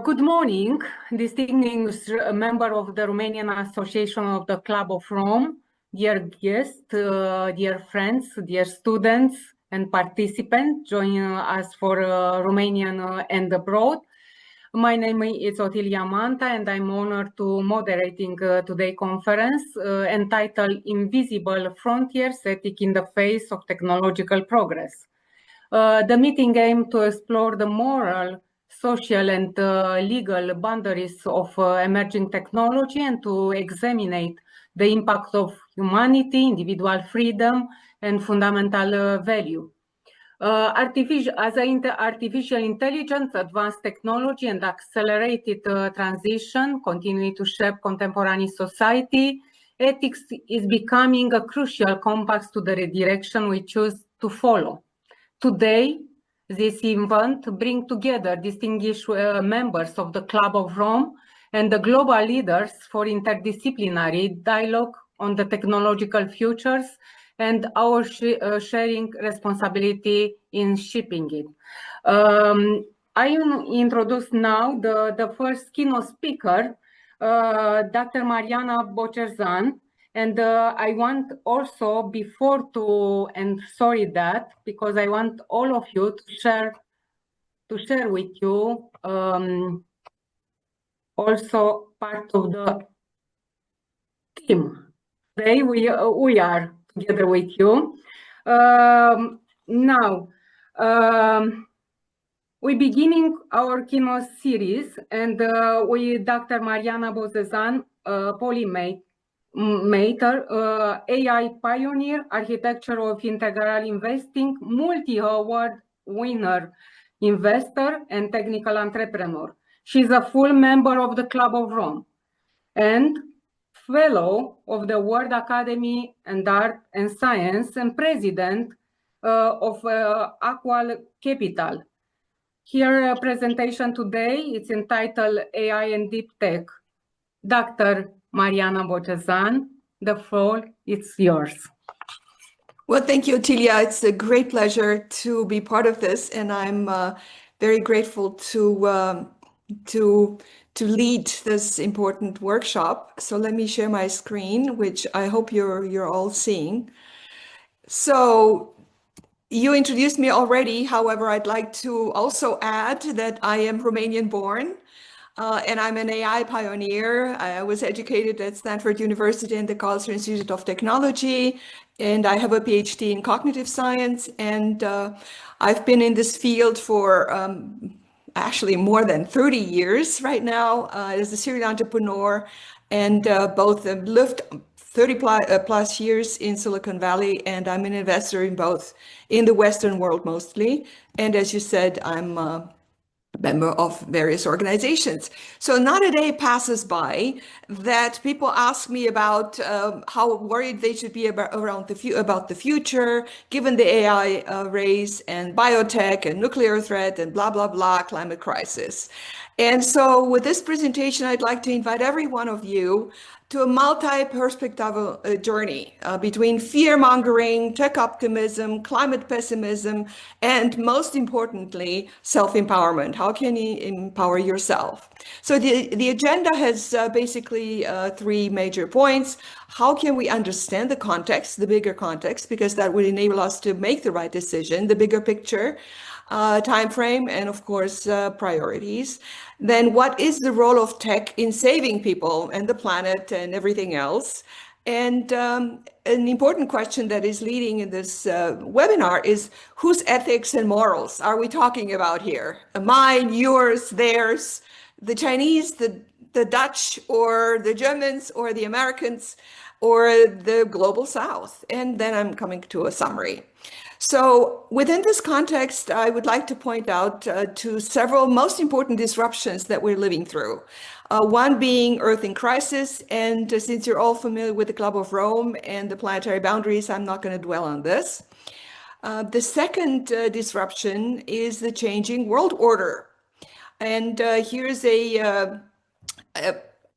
Good morning, distinguished member of the Romanian Association of the Club of Rome, dear guests, dear friends, dear students and participants joining us for Romanian and abroad. My name is Otilia Manta and I'm honored to moderating today's conference entitled Invisible Frontiers, Ethic in the Face of Technological Progress. The meeting aimed to explore the moral, social and legal boundaries of emerging technology and to examine the impact of humanity, individual freedom and fundamental value. Artificial intelligence, advanced technology and accelerated transition continue to shape contemporary society. Ethics is becoming a crucial compass to the direction we choose to follow. Today, this event brings together distinguished members of the Club of Rome and the global leaders for interdisciplinary dialogue on the technological futures and our sharing responsibility in shaping it. I introduce now the first keynote speaker, Dr. Mariana Bocerzan. And I want also before to, and sorry that, because I want all of you to share with you also part of the team. Today we are together with you. Now, we're beginning our keynote series and with Dr. Mariana Bocerzan, polymath, AI pioneer, architecture of integral investing, multi-award winner, investor, and technical entrepreneur. She's a full member of the Club of Rome and fellow of the World Academy and Art and Science and president of ARCoR Capital. Her presentation today is entitled AI and Deep Tech. Dr. Mariana Bocerzan, the floor is yours. Well, thank you, Otilia. It's a great pleasure to be part of this, and I'm very grateful to lead this important workshop. So let me share my screen, which I hope you're all seeing. So you introduced me already. However, I'd like to also add that I am Romanian born. And I'm an AI pioneer. I was educated at Stanford University and the Karlsruhe Institute of Technology, and I have a PhD in cognitive science. And I've been in this field for actually more than 30 years right now as a serial entrepreneur, and both lived 30 plus years in Silicon Valley, and I'm an investor in both, in the Western world mostly. And as you said, I'm member of various organizations. So not a day passes by that people ask me about how worried they should be about the future, given the AI race and biotech and nuclear threat and blah, blah, blah, climate crisis. And so with this presentation, I'd like to invite every one of you to a multi-perspectival journey between fear-mongering, tech optimism, climate pessimism, and most importantly, self-empowerment. How can you empower yourself? So the agenda has basically three major points. How can we understand the context, the bigger context, because that will enable us to make the right decision, the bigger picture, time frame, and of course, priorities. Then what is the role of tech in saving people and the planet and everything else? And an important question that is leading in this webinar is, whose ethics and morals are we talking about here? Mine, yours, theirs, the Chinese, the Dutch, or the Germans, or the Americans, or the global South? And then I'm coming to a summary. So within this context, I would like to point out to several most important disruptions that we're living through. One being Earth in crisis, and since you're all familiar with the Club of Rome and the planetary boundaries, I'm not going to dwell on this. The second disruption is the changing world order. And here's a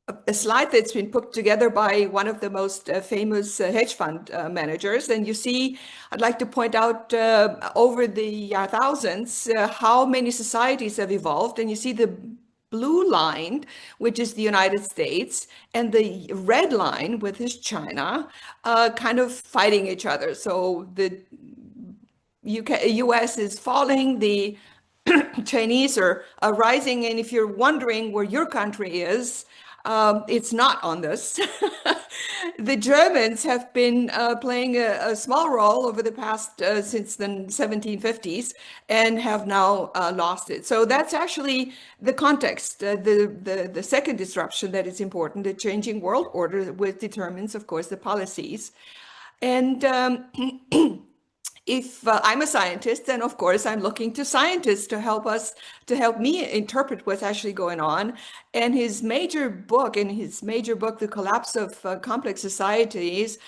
a slide that's been put together by one of the most famous hedge fund managers. And you see, I'd like to point out over the thousands how many societies have evolved. And you see the blue line, which is the United States, and the red line, which is China, kind of fighting each other. So the US is falling, the Chinese are rising. And if you're wondering where your country is, it's not on this. The Germans have been playing a small role over the past since the 1750s and have now lost it. So that's actually the context, the second disruption that is important, the changing world order, which determines, of course, the policies. And if I'm a scientist, then of course I'm looking to scientists to help me interpret what's actually going on. And in his major book, The Collapse of Complex Societies,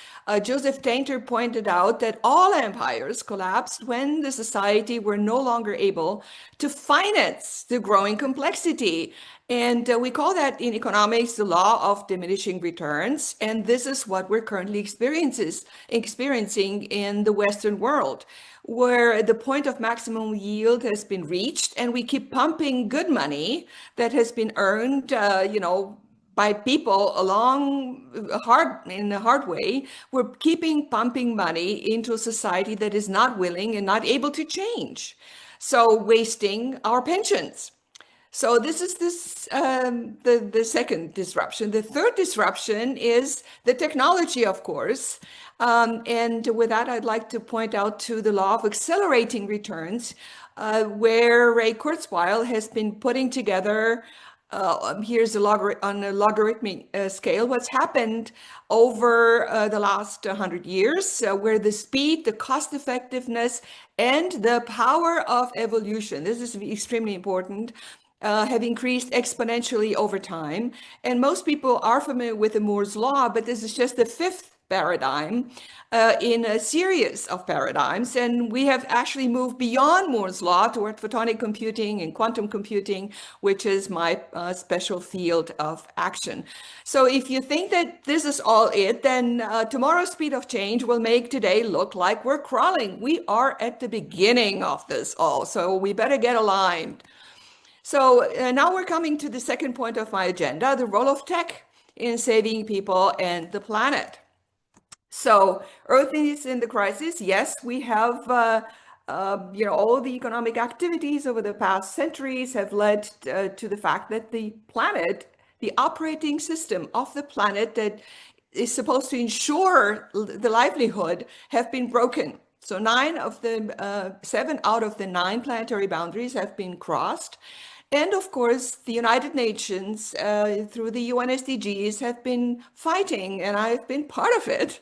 Joseph Tainter pointed out that all empires collapsed when the society were no longer able to finance the growing complexity. And we call that in economics the law of diminishing returns. And this is what we're currently experiencing in the Western world, where the point of maximum yield has been reached, and we keep pumping good money that has been earned, by people in a hard way. We're keeping pumping money into a society that is not willing and not able to change. So wasting our pensions. So this is the second disruption. The third disruption is the technology, of course. And with that, I'd like to point out to the law of accelerating returns, where Ray Kurzweil has been putting together, here's on a logarithmic scale, what's happened over the last 100 years, where the speed, the cost effectiveness, and the power of evolution, this is extremely important, have increased exponentially over time. And most people are familiar with the Moore's law, but this is just the fifth paradigm in a series of paradigms. And we have actually moved beyond Moore's law toward photonic computing and quantum computing, which is my special field of action. So if you think that this is all it, then tomorrow's speed of change will make today look like we're crawling. We are at the beginning of this all, so we better get aligned. So now we're coming to the second point of my agenda, the role of tech in saving people and the planet. So Earth is in the crisis. Yes, we have, all the economic activities over the past centuries have led to the fact that the planet, the operating system of the planet that is supposed to ensure the livelihood, have been broken. So 7 out of the 9 planetary boundaries have been crossed. And of course, the United Nations, through the UN SDGs, have been fighting, and I've been part of it,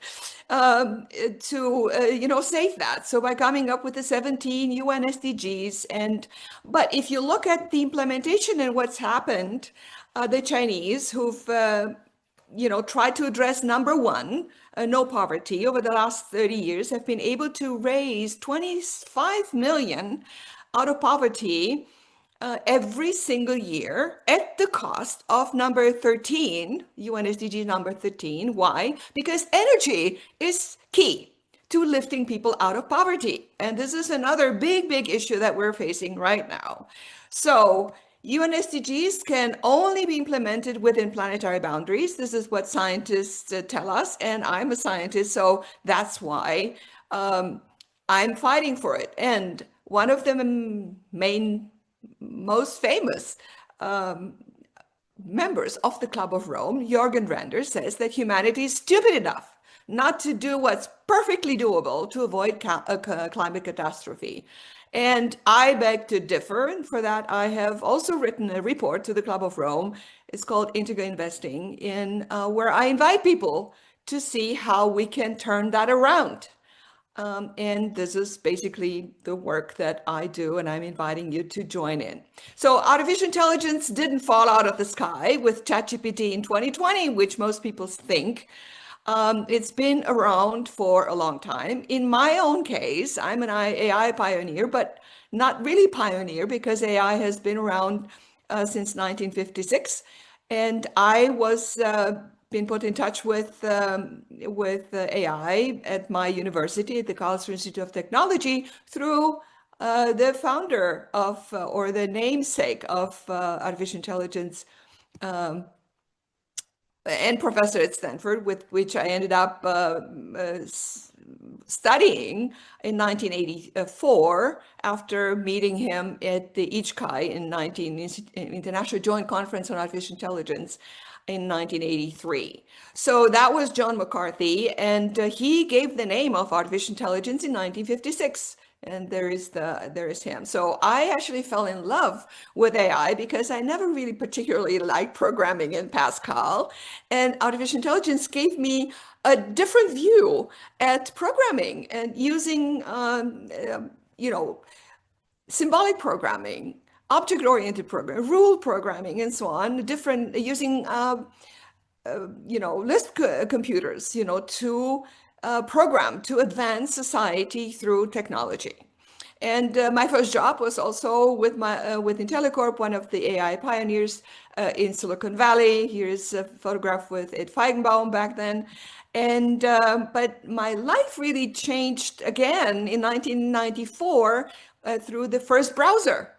to save that. So by coming up with the 17 UN SDGs, but if you look at the implementation and what's happened, the Chinese, who've tried to address number one, no poverty, over the last 30 years, have been able to raise 25 million out of poverty every single year at the cost of number 13, UN SDG number 13. Why? Because energy is key to lifting people out of poverty. And this is another big, big issue that we're facing right now. So UN SDGs can only be implemented within planetary boundaries. This is what scientists tell us, and I'm a scientist, so that's why I'm fighting for it. And one of the most famous members of the Club of Rome, Jürgen Render, says that humanity is stupid enough not to do what's perfectly doable to avoid a climate catastrophe. And I beg to differ, and for that I have also written a report to the Club of Rome. It's called Integrated Investing, where I invite people to see how we can turn that around. And this is basically the work that I do, and I'm inviting you to join in. So artificial intelligence didn't fall out of the sky with ChatGPT in 2020, which most people think. It's been around for a long time. In my own case, I'm an AI pioneer, but not really pioneer, because AI has been around since 1956. And I was been put in touch with AI at my university, at the Karlsruhe Institute of Technology, through the founder of, or the namesake of artificial intelligence, and professor at Stanford, with which I ended up studying in 1984 after meeting him at the ICHCAI International Joint Conference on Artificial Intelligence in 1983. So that was John McCarthy, and he gave the name of artificial intelligence in 1956. And there is him. So I actually fell in love with AI because I never really particularly liked programming in Pascal, and artificial intelligence gave me a different view at programming and using symbolic programming, object-oriented programming, rule programming, and so on, different using Lisp computers, to program, to advance society through technology. And my first job was also with ARCoR, one of the AI pioneers in Silicon Valley. Here's a photograph with Ed Feigenbaum back then. And but my life really changed again in 1994 through the first browser.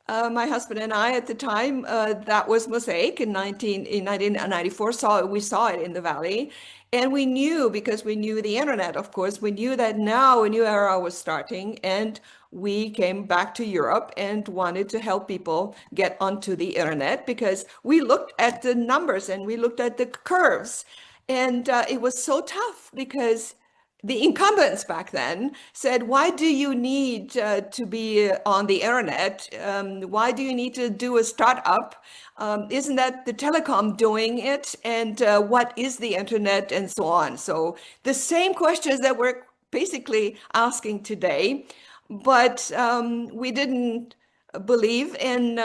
My husband and I at the time, that was Mosaic in 1994, we saw it in the Valley. And we knew, because we knew the internet, of course, we knew that now a new era was starting, and we came back to Europe and wanted to help people get onto the internet, because we looked at the numbers and we looked at the curves. And it was so tough because the incumbents back then said, why do you need to be on the internet? Why do you need to do a startup? Isn't that the telecom doing it? And what is the internet, and so on? So the same questions that we're basically asking today, but we didn't believe in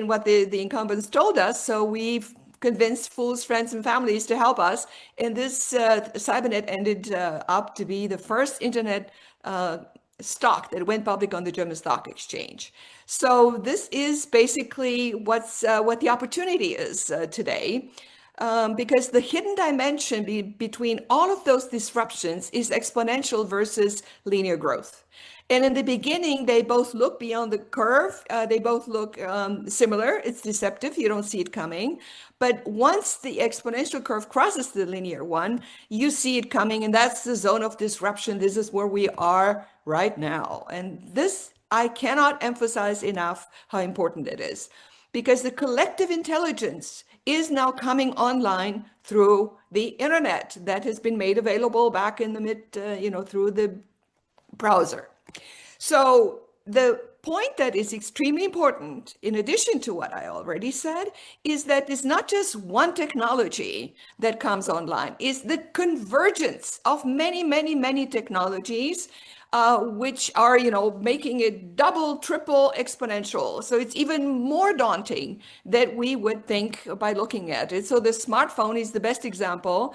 what the incumbents told us. So we've convinced fools, friends, and families to help us. And this Cybernet ended up to be the first internet stock that went public on the German Stock Exchange. So this is basically what the opportunity is today. Because the hidden dimension between all of those disruptions is exponential versus linear growth. And in the beginning, they both look beyond the curve. They both look similar. It's deceptive. You don't see it coming. But once the exponential curve crosses the linear one, you see it coming. And that's the zone of disruption. This is where we are right now. And this, I cannot emphasize enough how important it is. Because the collective intelligence is now coming online through the internet that has been made available back in the through the browser. So the point that is extremely important, in addition to what I already said, is that it's not just one technology that comes online, it's the convergence of many, many, many technologies, which are, making it double, triple exponential. So it's even more daunting than we would think by looking at it. So the smartphone is the best example,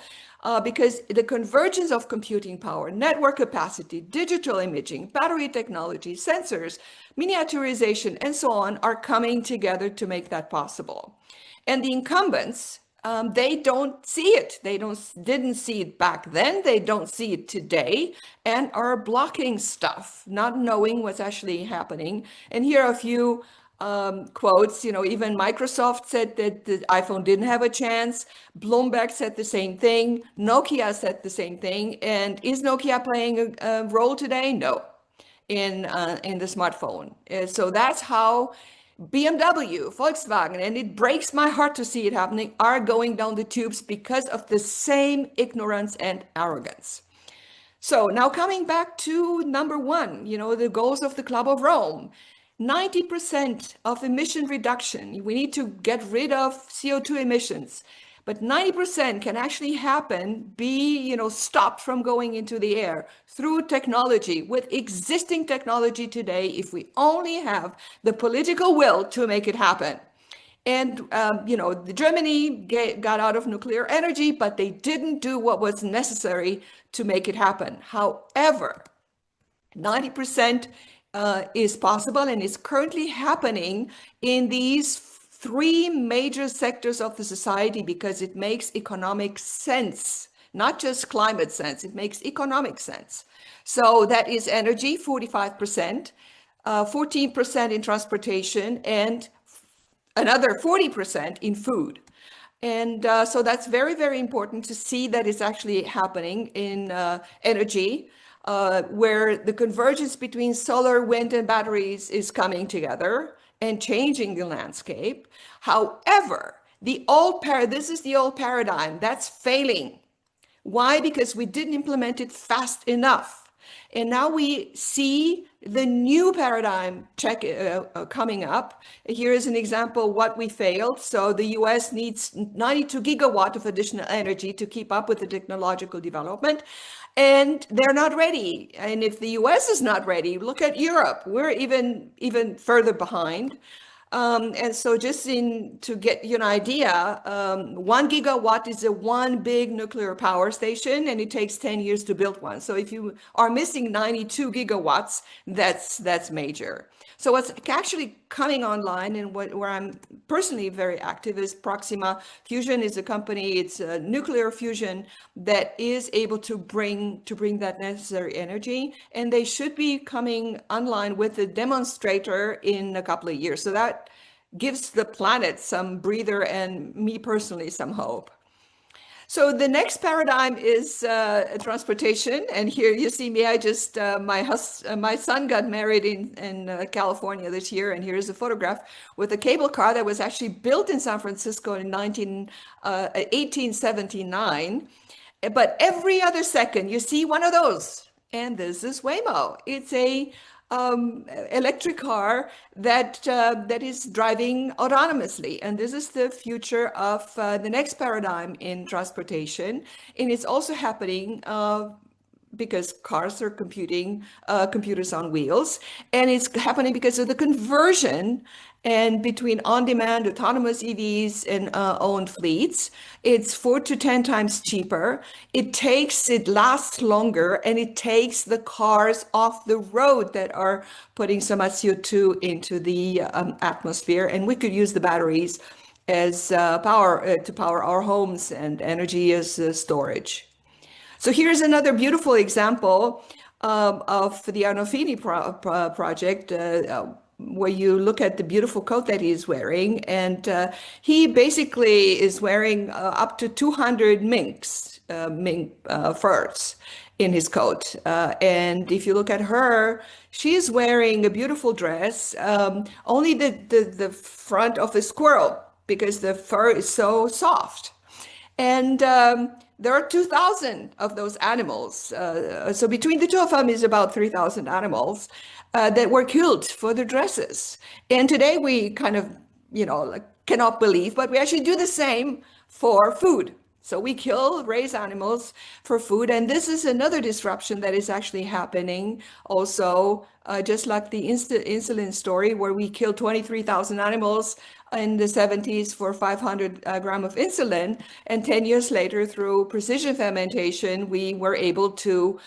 because the convergence of computing power, network capacity, digital imaging, battery technology, sensors, miniaturization, and so on are coming together to make that possible. And the incumbents, they don't see it. They didn't see it back then. They don't see it today, and are blocking stuff, not knowing what's actually happening. And here are a few quotes. Even Microsoft said that the iPhone didn't have a chance. Bloomberg said the same thing. Nokia said the same thing. And is Nokia playing a role today? No, in the smartphone. So that's how BMW, Volkswagen, and it breaks my heart to see it happening, are going down the tubes because of the same ignorance and arrogance. So now coming back to number one, the goals of the Club of Rome. 90% of emission reduction. We need to get rid of CO2 emissions, but 90% can actually happen, be stopped from going into the air through technology, with existing technology today, if we only have the political will to make it happen. And Germany got out of nuclear energy, but they didn't do what was necessary to make it happen. However, 90% is possible, and is currently happening in these three major sectors of the society because it makes economic sense, not just climate sense, it makes economic sense. So that is energy, 45%, 14% in transportation, and another 40% in food. And so that's very, very important to see that it's actually happening in energy, where the convergence between solar, wind, and batteries is coming together and changing the landscape. However, this is the old paradigm that's failing. Why? Because we didn't implement it fast enough. And now we see the new paradigm coming up. Here is an example what we failed. So the US needs 92 gigawatt of additional energy to keep up with the technological development, and they're not ready. And if the US is not ready, look at Europe. We're even further behind. And so just to get you an idea, 1 gigawatt is one big nuclear power station, and it takes 10 years to build one. So if you are missing 92 gigawatts, that's major. So what's actually coming online, and where I'm personally very active, is Proxima Fusion is a company. It's a nuclear fusion that is able to bring that necessary energy, and they should be coming online with a demonstrator in a couple of years. So that gives the planet some breather and me personally some hope. So the next paradigm is transportation, and here you see me. I just my son got married in California this year, and here's a photograph with a cable car that was actually built in San Francisco in 1879. But every other second you see one of those, and this is Waymo. It's a electric car that is driving autonomously, and this is the future of the next paradigm in transportation. And it's also happening because cars are computers on wheels, and it's happening because of the conversion and between on-demand autonomous EVs and owned fleets. It's 4 to 10 times cheaper. It lasts longer, and it takes the cars off the road that are putting so much CO2 into the atmosphere. And we could use the batteries as power to power our homes, and energy as storage. So here's another beautiful example of the Arnolfini project, where you look at the beautiful coat that he's wearing. And he basically is wearing up to 200 mink furs in his coat. And if you look at her, she's wearing a beautiful dress, only the front of a squirrel, because the fur is so soft. And there are 2,000 of those animals. So between the two of them is about 3,000 animals that were killed for their dresses. And today we kind of, cannot believe, but we actually do the same for food. So we raise animals for food. And this is another disruption that is actually happening also, just like the insulin story, where we killed 23,000 animals in the 70s for 500 gram of insulin. And 10 years later, through precision fermentation, we were able to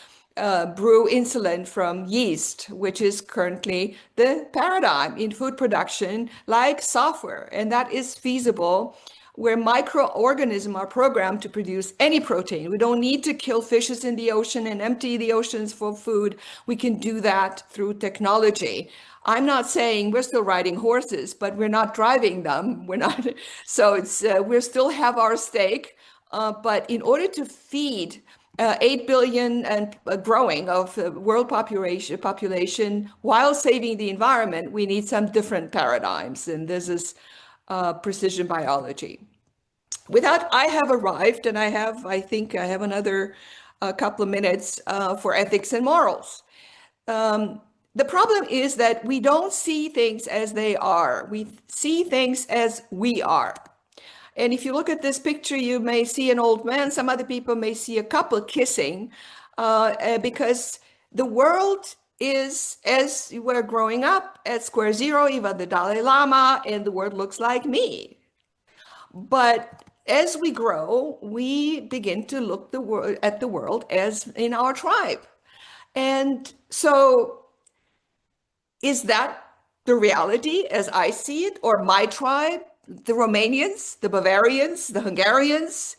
brew insulin from yeast, which is currently the paradigm in food production, like software. And that is feasible, where microorganisms are programmed to produce any protein. We don't need to kill fishes in the ocean and empty the oceans for food. We can do that through technology. I'm not saying we're still riding horses, but we're not driving them. We're not. So we still have our stake. But in order to feed 8 billion and growing of world population while saving the environment, we need some different paradigms. And this is precision biology. With that, I have arrived, and I think I have another couple of minutes for ethics and morals. The problem is that we don't see things as they are. We see things as we are. And if you look at this picture, you may see an old man. Some other people may see a couple kissing, because the world is, as we're growing up at square zero, even the Dalai Lama, and the world looks like me. But as we grow, we begin to look at the world as in our tribe. And so is that the reality as I see it, or my tribe? the Romanians, the Bavarians, the Hungarians,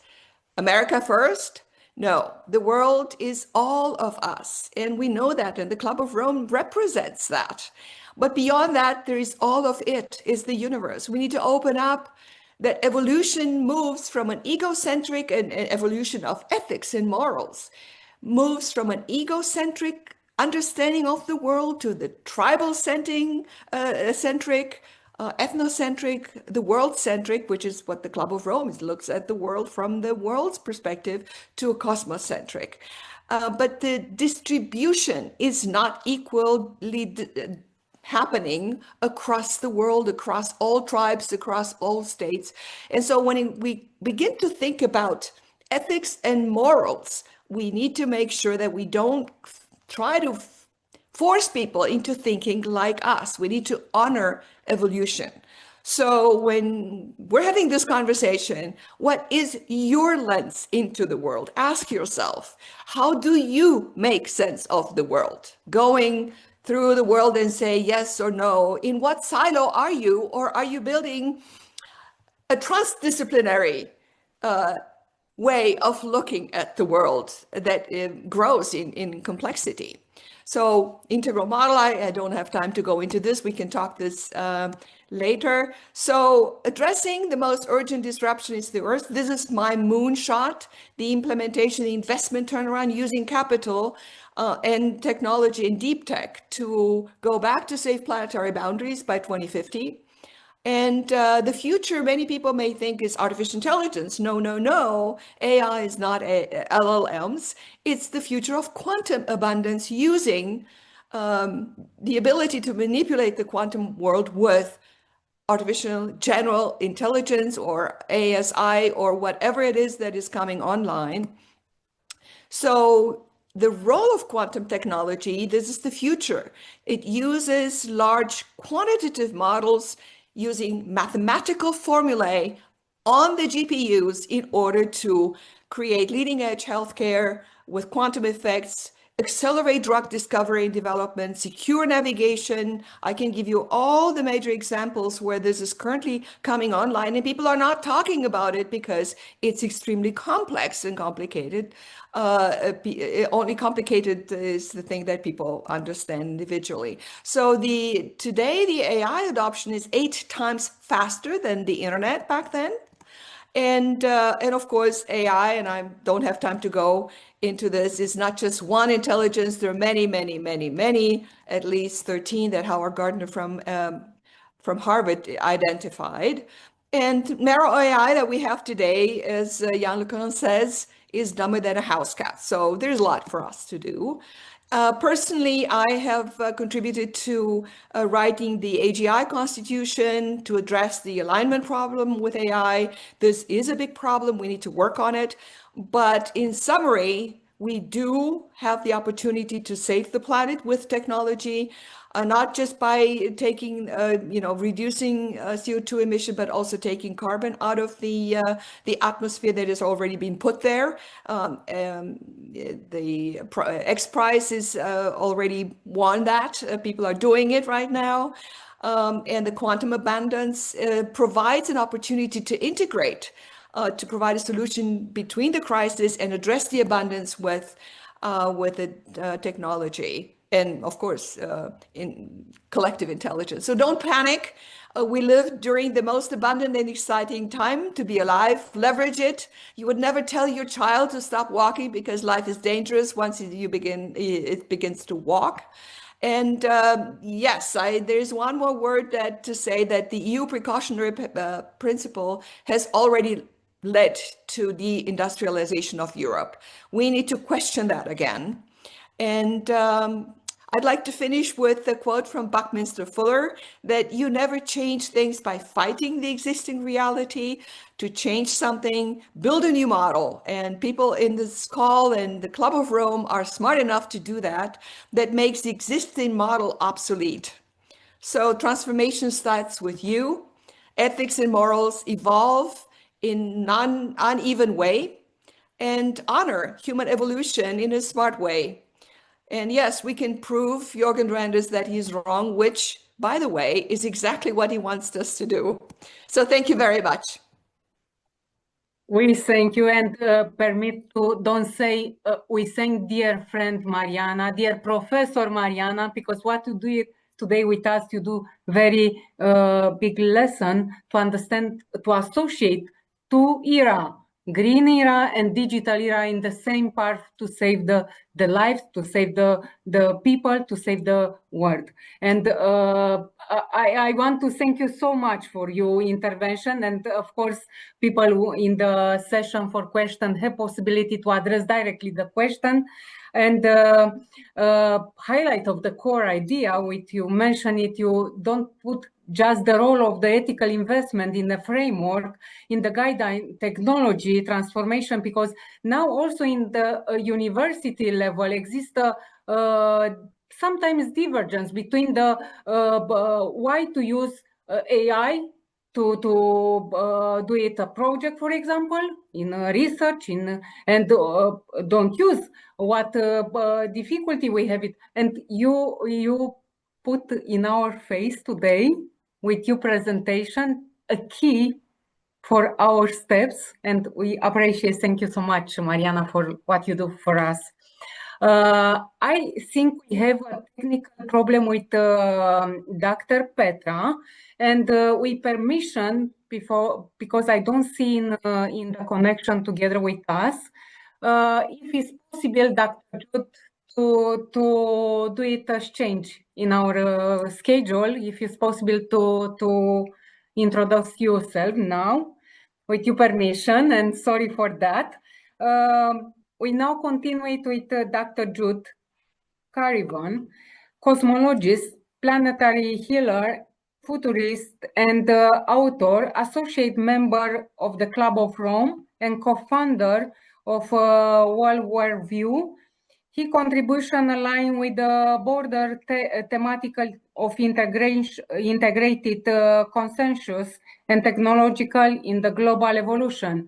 America first. No, the world is all of us. And we know that, and the Club of Rome represents that. But beyond that, there is all of it, is the universe. We need to open up that evolution moves from an egocentric and evolution of ethics and morals, moves from an egocentric understanding of the world to the tribal centric, ethnocentric, the world-centric, which is what the Club of Rome is, looks at the world from the world's perspective, to a cosmocentric. But the distribution is not equally happening across the world, across all tribes, across all states. And so when we begin to think about ethics and morals, we need to make sure that we don't try to force people into thinking like us. We need to honor evolution. So when we're having this conversation, what is your lens into the world? Ask yourself, how do you make sense of the world? Going through the world and say yes or no. In what silo are you? Or are you building a transdisciplinary way of looking at the world that grows in complexity? So integral model, I don't have time to go into this. We can talk this later. So addressing the most urgent disruption is the Earth. This is my moonshot, the implementation, the investment turnaround using capital and technology and deep tech to go back to safe planetary boundaries by 2050. And the future, many people may think, is artificial intelligence. No, no, no. AI is not LLMs. It's the future of quantum abundance using the ability to manipulate the quantum world with artificial general intelligence or ASI or whatever it is that is coming online. So the role of quantum technology, this is the future. It uses large quantitative models using mathematical formulae on the GPUs in order to create leading edge healthcare with quantum effects, accelerate drug discovery and development, secure navigation. I can give you all the major examples where this is currently coming online and people are not talking about it because it's extremely complex and complicated. Only complicated is the thing that people understand individually. So today the AI adoption is 8 times faster than the internet back then. And of course, AI, and I don't have time to go into this, is not just one intelligence. There are many, many, many, many, at least 13 that Howard Gardner from Harvard identified. And narrow AI that we have today, as Yann LeCun says, is dumber than a house cat. So there's a lot for us to do. Personally, I have contributed to writing the AGI constitution to address the alignment problem with AI. This is a big problem. We need to work on it. But in summary, we do have the opportunity to save the planet with technology, not just by taking, reducing CO2 emission, but also taking carbon out of the atmosphere that has already been put there. The X Prize is already won that. People are doing it right now. And the quantum abundance provides an opportunity to integrate, to provide a solution between the crisis and address the abundance with the technology. And of course, in collective intelligence. So don't panic. We live during the most abundant and exciting time to be alive. Leverage it. You would never tell your child to stop walking because life is dangerous once it begins to walk. And yes, there's one more word to say that the EU precautionary principle has already led to the industrialization of Europe. We need to question that again. And I'd like to finish with a quote from Buckminster Fuller that you never change things by fighting the existing reality. To change something, build a new model. And people in this call and the Club of Rome are smart enough to do that. That makes the existing model obsolete. So transformation starts with you. Ethics and morals evolve in uneven way and honor human evolution in a smart way. And yes, we can prove Jorgen Randers that he's wrong, which by the way, is exactly what he wants us to do. So thank you very much. We thank you, and permit to don't say we thank dear friend Mariana, dear Professor Mariana, because what you do today with us, you do very big lesson to understand, to associate two era, green era and digital era in the same path to save the lives, to save the people, to save the world. And I want to thank you so much for your intervention, and of course people who in the session for question have possibility to address directly the question. And highlight of the core idea, which you mentioned it, you don't put just the role of the ethical investment in the framework, in the guideline technology transformation, because now also in the university level exists a sometimes divergence between the why to use AI to do it a project, for example, in research, and don't use what difficulty we have it. And you put in our face today with your presentation a key for our steps, and we appreciate. Thank you so much, Mariana, for what you do for us. I think we have a technical problem with Dr. Petra, and we permission before, because I don't see in the connection together with us. If it's possible, Dr. Jude, to do it exchange in our schedule, if it's possible to introduce yourself now, with your permission, and sorry for that. We now continue with Dr. Jude Carivan, cosmologist, planetary healer, futurist, and author, associate member of the Club of Rome, and co-founder of World War View. His contribution align with the broader thematical of integrated consensus and technological in the global evolution.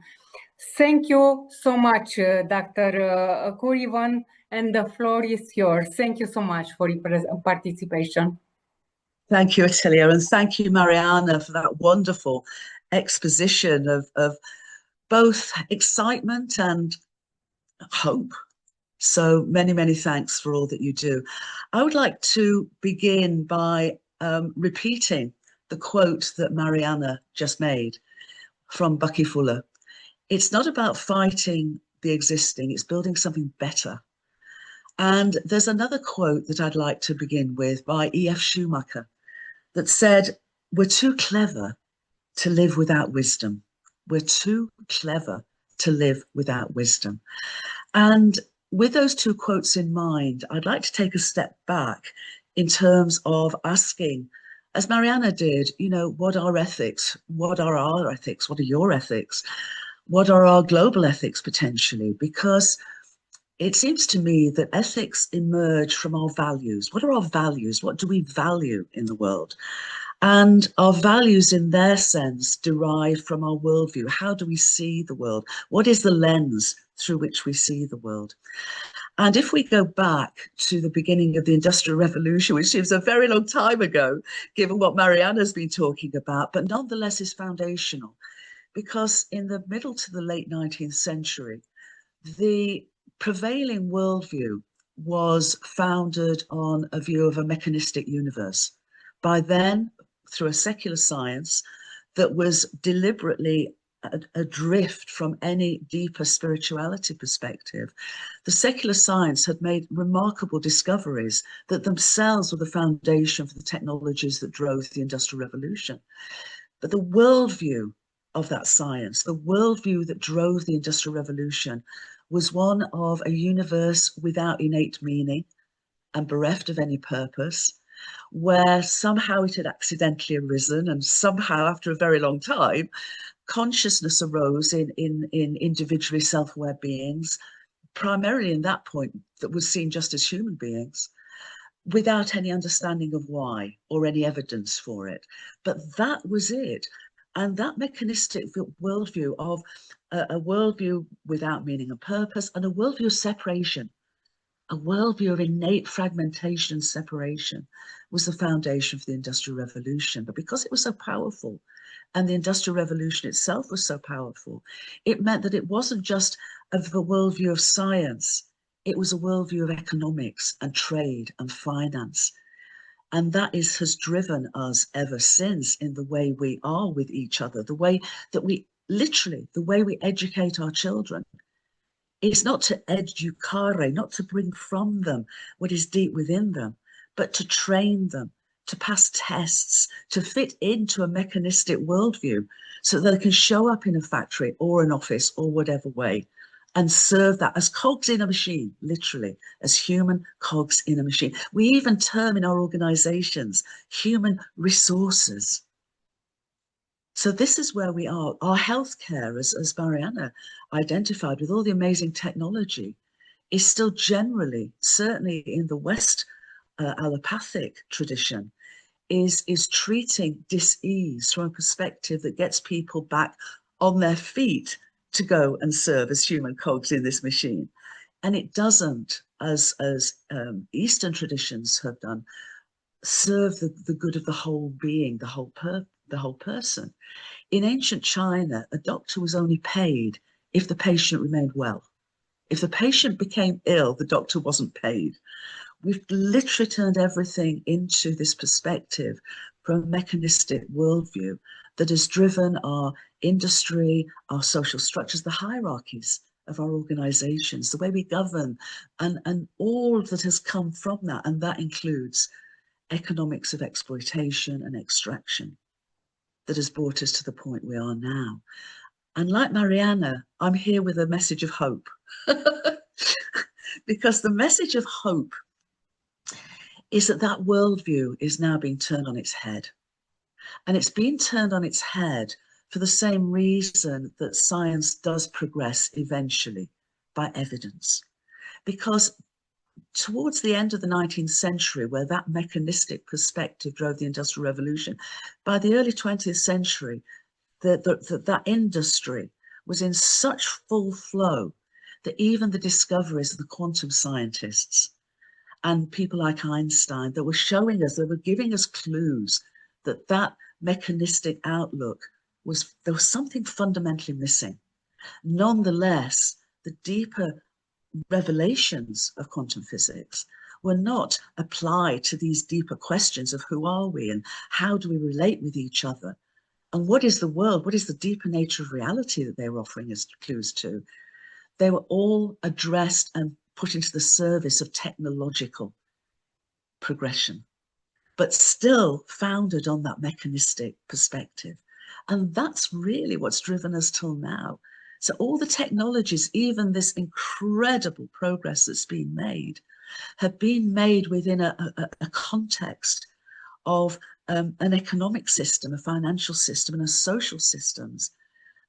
Thank you so much, Dr. Carivan, and the floor is yours. Thank you so much for your participation. Thank you, Attilia, and thank you, Mariana, for that wonderful exposition of both excitement and hope. So many, many thanks for all that you do. I would like to begin by repeating the quote that Mariana just made from Bucky Fuller. It's not about fighting the existing, it's building something better. And there's another quote that I'd like to begin with by E.F. Schumacher that said, "We're too clever to live without wisdom. We're too clever to live without wisdom." And with those two quotes in mind, I'd like to take a step back in terms of asking, as Mariana did, you know, what are ethics? What are our ethics? What are your ethics? What are our global ethics potentially? Because it seems to me that ethics emerge from our values. What are our values? What do we value in the world? And our values in their sense derive from our worldview. How do we see the world? What is the lens through which we see the world? And if we go back to the beginning of the Industrial Revolution, which seems a very long time ago, given what Mariana's been talking about, but nonetheless is foundational, because in the middle to the late 19th century, the prevailing worldview was founded on a view of a mechanistic universe. By then, through a secular science that was deliberately adrift from any deeper spirituality perspective, the secular science had made remarkable discoveries that themselves were the foundation for the technologies that drove the Industrial Revolution. But the worldview of that science, the worldview that drove the Industrial Revolution, was one of a universe without innate meaning and bereft of any purpose, where somehow it had accidentally arisen, and somehow after a very long time, consciousness arose in individually self-aware beings, primarily in that point that was seen just as human beings, without any understanding of why or any evidence for it. But that was it. And that mechanistic worldview of a worldview without meaning and purpose, and a worldview of separation a worldview of innate fragmentation and separation was the foundation for the Industrial Revolution. But because it was so powerful, and the Industrial Revolution itself was so powerful, it meant that it wasn't just a worldview of science, it was a worldview of economics and trade and finance. And that has driven us ever since in the way we are with each other, the way that we literally, the way we educate our children. It's not to educare, not to bring from them what is deep within them, but to train them, to pass tests, to fit into a mechanistic worldview so that they can show up in a factory or an office or whatever way and serve that as cogs in a machine, literally, as human cogs in a machine. We even term in our organizations human resources. So this is where we are. Our healthcare, as Mariana identified, with all the amazing technology, is still generally, certainly in the West allopathic tradition, is treating dis-ease from a perspective that gets people back on their feet to go and serve as human cogs in this machine. And it doesn't, as Eastern traditions have done, serve the good of the whole being, the whole person. In ancient China, a doctor was only paid if the patient remained well. If the patient became ill, the doctor wasn't paid. We've literally turned everything into this perspective from a mechanistic worldview that has driven our industry, our social structures, the hierarchies of our organizations, the way we govern, and all that has come from that. And that includes economics of exploitation and extraction that has brought us to the point we are now. And like Mariana, I'm here with a message of hope. Because the message of hope is that worldview is now being turned on its head. And it's being turned on its head for the same reason that science does progress eventually, by evidence. Because towards the end of the 19th century, where that mechanistic perspective drove the Industrial Revolution, by the early 20th century, that industry was in such full flow that even the discoveries of the quantum scientists and people like Einstein that were showing us, that were giving us clues that mechanistic outlook there was something fundamentally missing. Nonetheless, the deeper revelations of quantum physics were not applied to these deeper questions of who are we and how do we relate with each other and what is the world, what is the deeper nature of reality that they were offering us clues to. They were all addressed and put into the service of technological progression, but still founded on that mechanistic perspective. And that's really what's driven us till now. So all the technologies, even this incredible progress that's been made, have been made within a context of an economic system, a financial system, and a social systems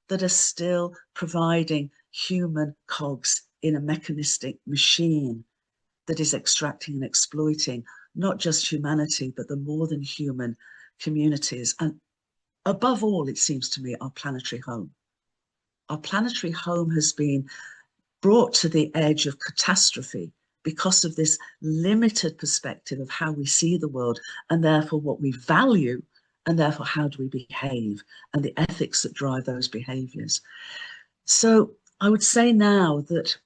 that are still providing human cogs in a mechanistic machine that is extracting and exploiting not just humanity, but the more than human communities. And above all, it seems to me, our planetary home. Our planetary home has been brought to the edge of catastrophe because of this limited perspective of how we see the world and therefore what we value and therefore how do we behave and the ethics that drive those behaviors. So I would say now that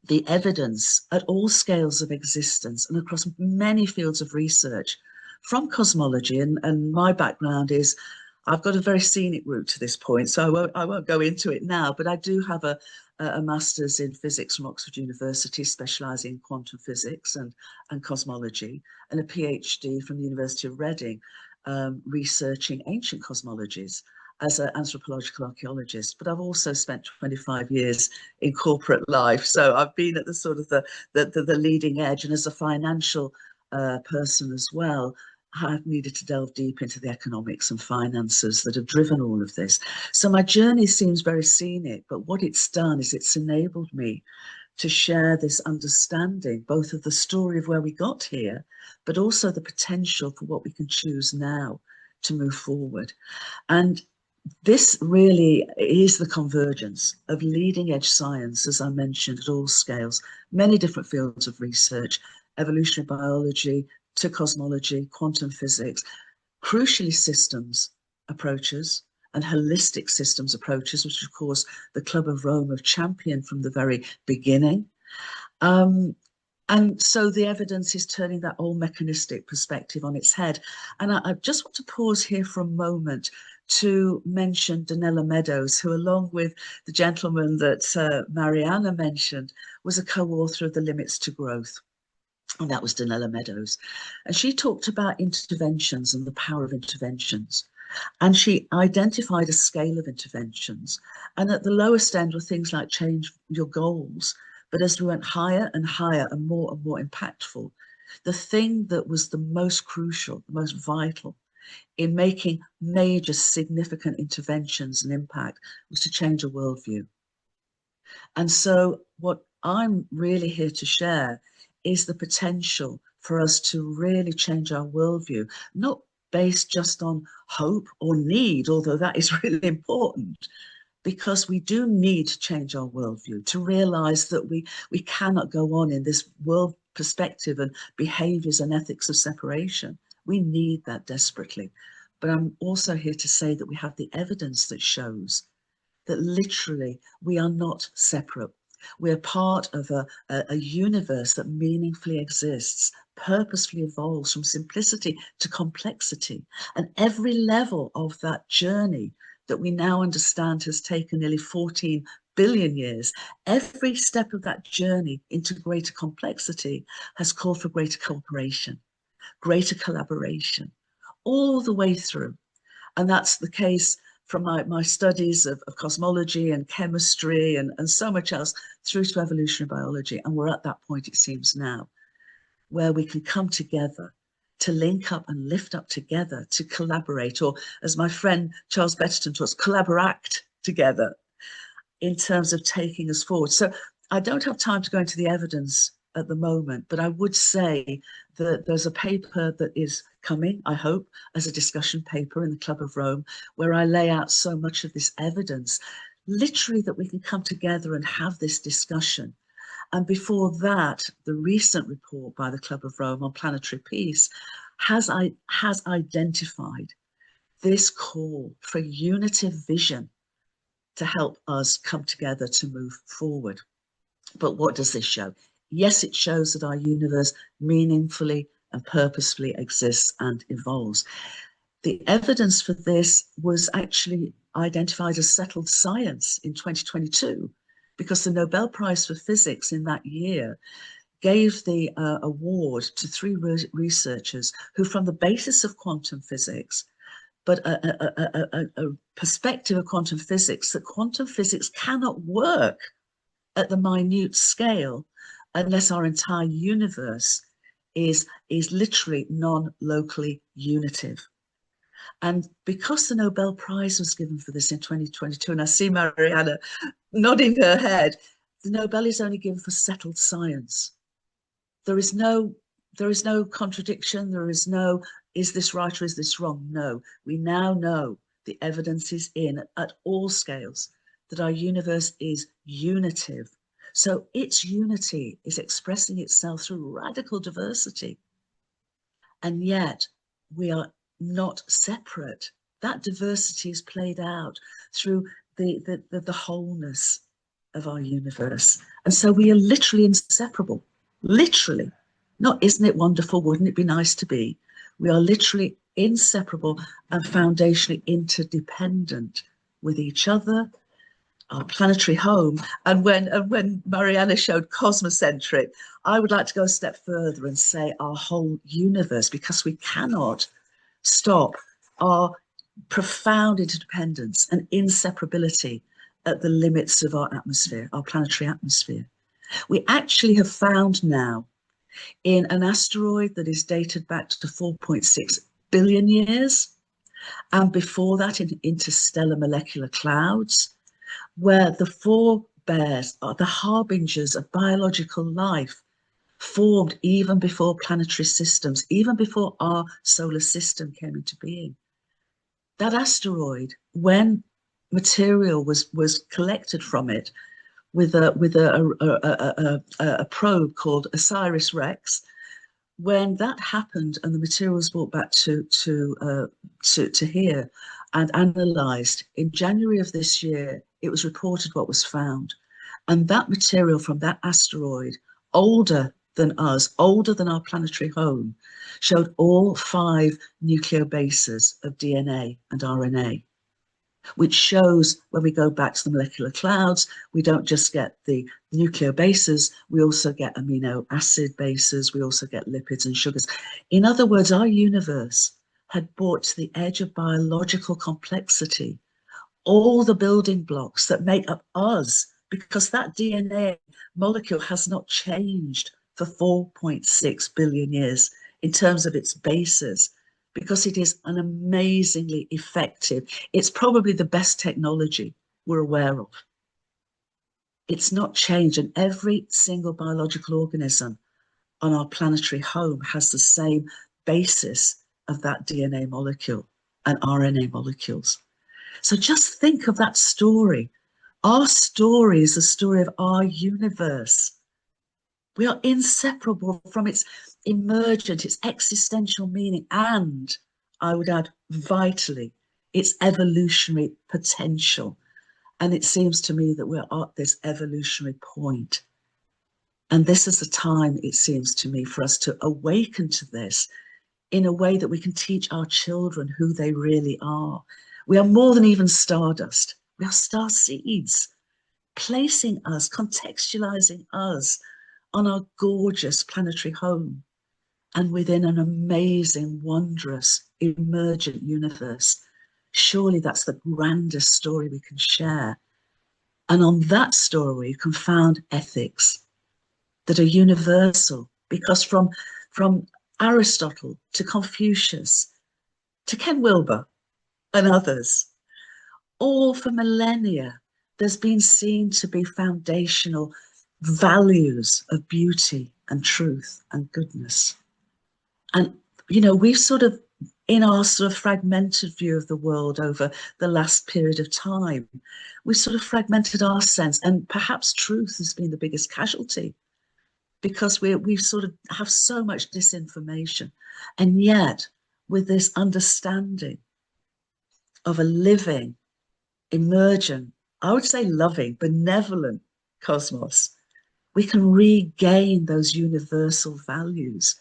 the evidence at all scales of existence and across many fields of research from cosmology, and my background is, I've got a very scenic route to this point, so I won't go into it now, but I do have a master's in physics from Oxford University, specialising in quantum physics and cosmology, and a PhD from the University of Reading, researching ancient cosmologies as an anthropological archaeologist. But I've also spent 25 years in corporate life, so I've been at the sort of the leading edge, and as a financial person as well, I've needed to delve deep into the economics and finances that have driven all of this. So my journey seems very scenic, but what it's done is it's enabled me to share this understanding, both of the story of where we got here, but also the potential for what we can choose now to move forward. And this really is the convergence of leading edge science, as I mentioned, at all scales, many different fields of research, evolutionary biology to cosmology, quantum physics, crucially systems approaches and holistic systems approaches, which of course the Club of Rome have championed from the very beginning. And so the evidence is turning that old mechanistic perspective on its head. And I just want to pause here for a moment to mention Donella Meadows, who, along with the gentleman that Mariana mentioned, was a co-author of The Limits to Growth. And that was Donella Meadows. And she talked about interventions and the power of interventions. And she identified a scale of interventions. And at the lowest end were things like change your goals. But as we went higher and higher and more impactful, the thing that was the most crucial, the most vital in making major significant interventions and impact was to change a worldview. And so what I'm really here to share is the potential for us to really change our worldview, not based just on hope or need, although that is really important, because we do need to change our worldview to realize that we cannot go on in this world perspective and behaviors and ethics of separation. We need that desperately. But I'm also here to say that we have the evidence that shows that literally we are not separate. We're part of a universe that meaningfully exists, purposefully evolves from simplicity to complexity. And every level of that journey that we now understand has taken nearly 14 billion years, every step of that journey into greater complexity has called for greater cooperation, greater collaboration, all the way through. And that's the case from my studies of cosmology and chemistry and so much else through to evolutionary biology. And we're at that point, it seems now, where we can come together to link up and lift up together, to collaborate, or as my friend Charles Betterton taught us, collaborate together in terms of taking us forward. So I don't have time to go into the evidence at the moment, but I would say that there's a paper that is coming, I hope, as a discussion paper in the Club of Rome, where I lay out so much of this evidence, literally that we can come together and have this discussion. And before that, the recent report by the Club of Rome on planetary peace has identified this call for unitive vision to help us come together to move forward. But what does this show? Yes, it shows that our universe meaningfully and purposefully exists and evolves. The evidence for this was actually identified as settled science in 2022, because the Nobel Prize for Physics in that year gave the award to 3 researchers who, from the basis of quantum physics, but a perspective of quantum physics, that quantum physics cannot work at the minute scale unless our entire universe is literally non-locally unitive. And because the Nobel Prize was given for this in 2022, and I see Mariana nodding her head, the Nobel is only given for settled science. There is no contradiction. There is no, is this right or is this wrong? No, we now know the evidence is in at all scales that our universe is unitive. So its unity is expressing itself through radical diversity. And yet we are not separate. That diversity is played out through the wholeness of our universe. And so we are literally inseparable, literally. Not, isn't it wonderful? Wouldn't it be nice to be? We are literally inseparable and foundationally interdependent with each other, our planetary home. And when Mariana showed cosmocentric, I would like to go a step further and say our whole universe, because we cannot stop our profound interdependence and inseparability at the limits of our atmosphere, our planetary atmosphere. We actually have found now in an asteroid that is dated back to 4.6 billion years, and before that in interstellar molecular clouds, where the forebears are the harbingers of biological life formed even before planetary systems, even before our solar system came into being. that asteroid, when material was collected from it with a probe called OSIRIS-REx, when that happened and the material was brought back to here and analysed in January of this year, it was reported what was found. And that material from that asteroid, older than us, older than our planetary home, showed all 5 nucleobases of DNA and RNA, which shows when we go back to the molecular clouds, we don't just get the nucleobases, we also get amino acid bases, we also get lipids and sugars. In other words, our universe had brought to the edge of biological complexity all the building blocks that make up us, because that DNA molecule has not changed for 4.6 billion years in terms of its bases, because it is an amazingly effective, it's probably the best technology we're aware of. It's not changed, and every single biological organism on our planetary home has the same basis of that DNA molecule and RNA molecules. So just think of that story. Our story is the story of our universe. We are inseparable from its emergent, its existential meaning, and I would add vitally, its evolutionary potential. And it seems to me that we're at this evolutionary point. And this is the time, it seems to me, for us to awaken to this in a way that we can teach our children who they really are. We are more than even stardust. We are star seeds, placing us, contextualizing us on our gorgeous planetary home and within an amazing, wondrous, emergent universe. Surely that's the grandest story we can share. And on that story, you can found ethics that are universal, because from Aristotle to Confucius to Ken Wilber and others, all for millennia, there's been seen to be foundational values of beauty and truth and goodness. And, you know, we've sort of, in our sort of fragmented view of the world over the last period of time, we've sort of fragmented our sense, and perhaps truth has been the biggest casualty, because we sort of have so much disinformation. And yet, with this understanding of a living, emergent, I would say loving, benevolent cosmos, we can regain those universal values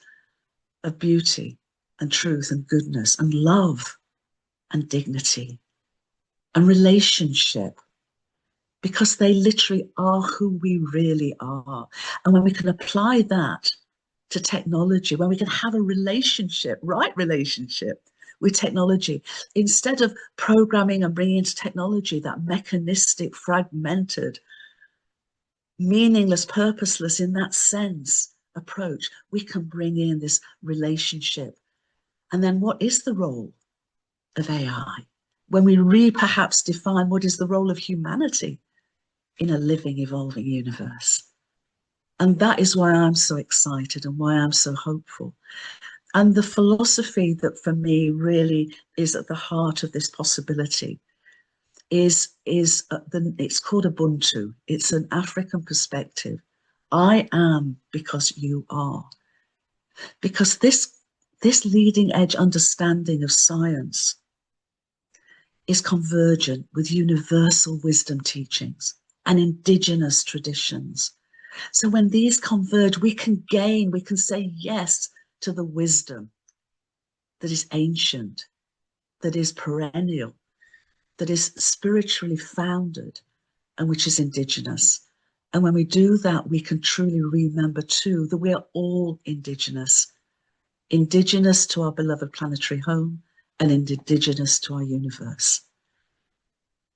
of beauty and truth and goodness and love and dignity and relationship, because they literally are who we really are. And when we can apply that to technology, when we can have a relationship, right relationship with technology, instead of programming and bringing into technology that mechanistic, fragmented, meaningless, purposeless in that sense approach, we can bring in this relationship. And then what is the role of AI? When we perhaps define what is the role of humanity in a living, evolving universe. And that is why I'm so excited and why I'm so hopeful. And the philosophy that for me really is at the heart of this possibility it's called Ubuntu. It's an African perspective. I am because you are. Because this leading edge understanding of science is convergent with universal wisdom teachings and indigenous traditions. So when these converge, we can say yes to the wisdom that is ancient, that is perennial, that is spiritually founded, and which is indigenous. And when we do that, we can truly remember too that we are all indigenous to our beloved planetary home and indigenous to our universe.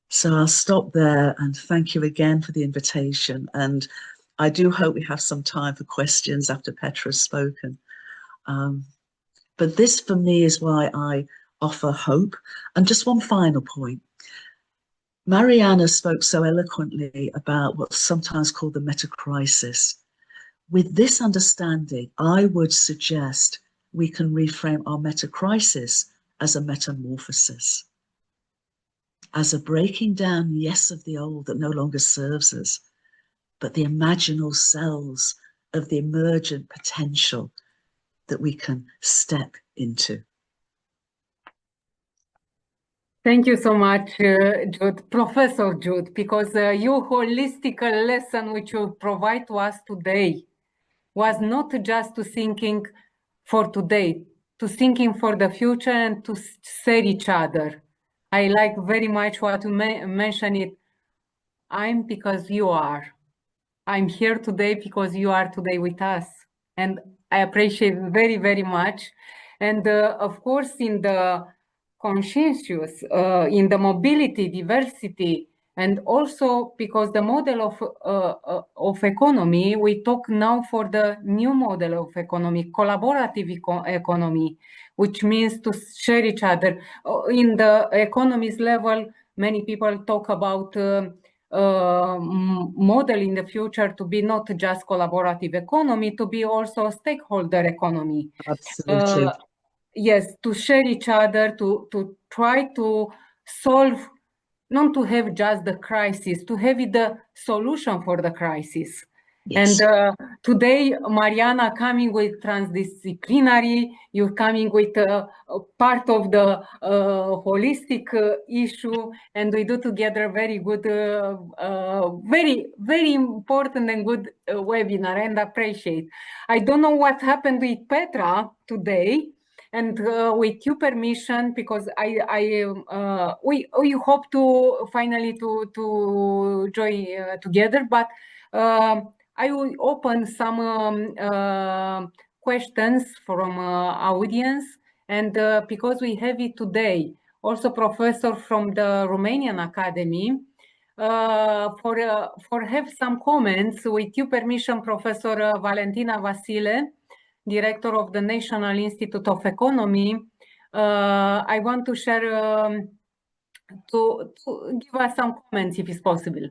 So I'll stop there and thank you again for the invitation. And I do hope we have some time for questions after Petra's spoken. But this for me is why I offer hope. And just one final point. Mariana spoke so eloquently about what's sometimes called the meta-crisis. With this understanding, I would suggest we can reframe our meta-crisis as a metamorphosis. as a breaking down, yes, of the old that no longer serves us, but the imaginal cells of the emergent potential that we can step into. Thank you so much, Jude, Professor Jude, because your holistic lesson which you provide to us today was not just to thinking for today, to thinking for the future and to share each other. I like very much what you mentioned it. I'm because you are. I'm here today because you are today with us. And I appreciate very, very much. And of course, in the conscientious, in the mobility, diversity, and also because the model of economy, we talk now for the new model of economy, collaborative economy, which means to share each other. In the economist level, many people talk about model in the future to be not just collaborative economy, to be also stakeholder economy. Absolutely. Yes, to share each other, to try to solve, not to have just the crisis, to have the solution for the crisis. Yes. And today, Mariana coming with transdisciplinary, you're coming with a part of the holistic issue, and we do together very good, very, very important and good webinar, and appreciate. I don't know what happened with Petra today, and with your permission, because we hope to finally to join together, but I will open some questions from audience, and because we have it today, also professor from the Romanian Academy, for have some comments, with your permission, Professor Valentina Vasile, Director of the National Institute of Economy. I want to share, to give us some comments if it's possible.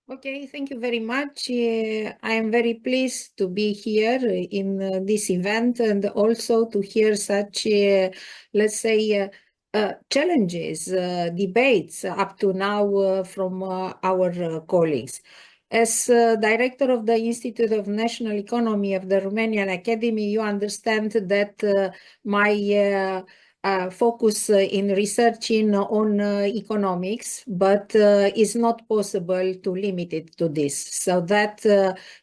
Okay, thank you very much. I am very pleased to be here in this event and also to hear such, let's say, challenges, debates up to now from our colleagues. As director of the Institute of National Economy of the Romanian Academy, you understand that my focus in researching on economics, but it's not possible to limit it to this. So that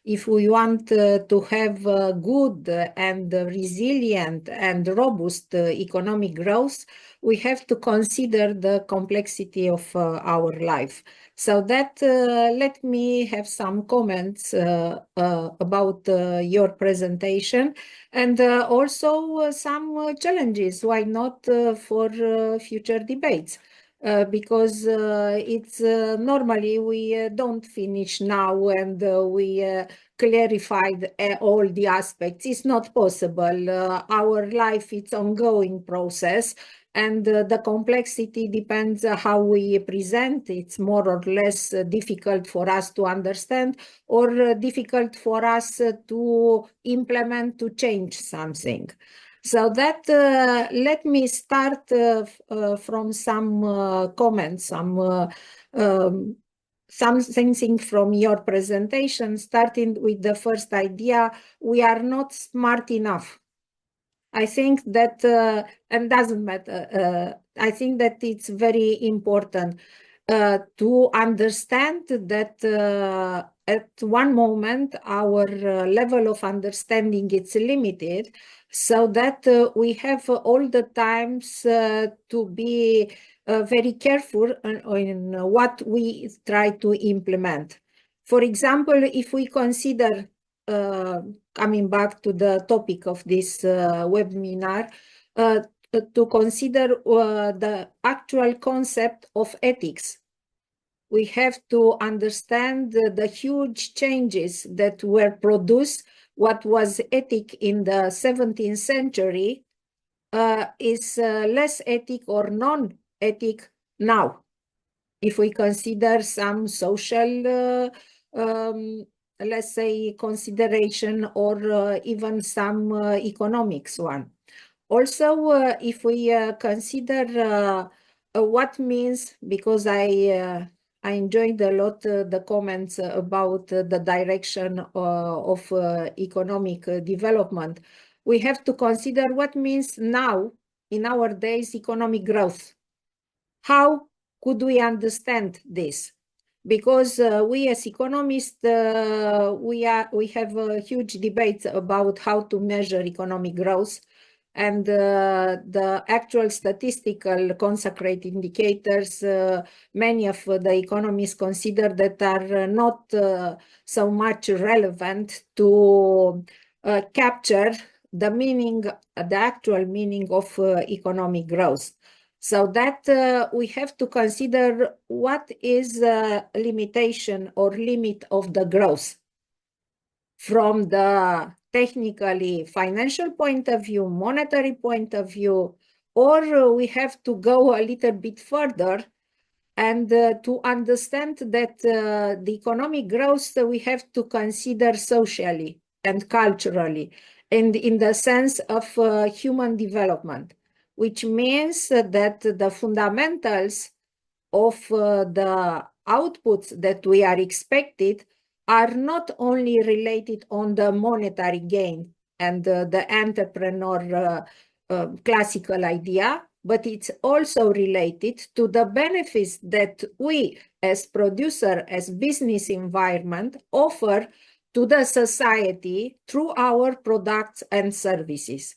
if we want to have good and resilient and robust economic growth, we have to consider the complexity of our life. So that let me have some comments about your presentation, and also some challenges, why not, for future debates. Because it's normally we don't finish now and we clarified all the aspects. It's not possible. Our life, it's ongoing process, and the complexity depends how we present. It's more or less difficult for us to understand, or difficult for us to implement, to change something. So that let me start from some comments, something from your presentation, starting with the first idea: we are not smart enough. I think that, and doesn't matter, I think that it's very important to understand that at one moment our level of understanding is limited, so that we have all the times to be very careful on what we try to implement. For example, if we consider, coming back to the topic of this webinar, to consider the actual concept of ethics. We have to understand the huge changes that were produced. What was ethic in the 17th century is less ethic or non-ethic now, if we consider some social let's say consideration, or even some economics one. Also, if we consider what means, because I enjoyed a lot the comments about the direction of economic development. We have to consider what means now, in our days, economic growth. How could we understand this? Because we as economists, we have a huge debate about how to measure economic growth, and the actual statistical consecrated indicators, many of the economists consider that are not so much relevant to capture the meaning, the actual meaning of economic growth. So that we have to consider what is the limitation or limit of the growth from the technically financial point of view, monetary point of view, or we have to go a little bit further and to understand that the economic growth we have to consider socially and culturally, and in the sense of human development, which means that the fundamentals of the outputs that we are expected are not only related on the monetary gain and the entrepreneur classical idea, but it's also related to the benefits that we as producer, as business environment offer to the society through our products and services.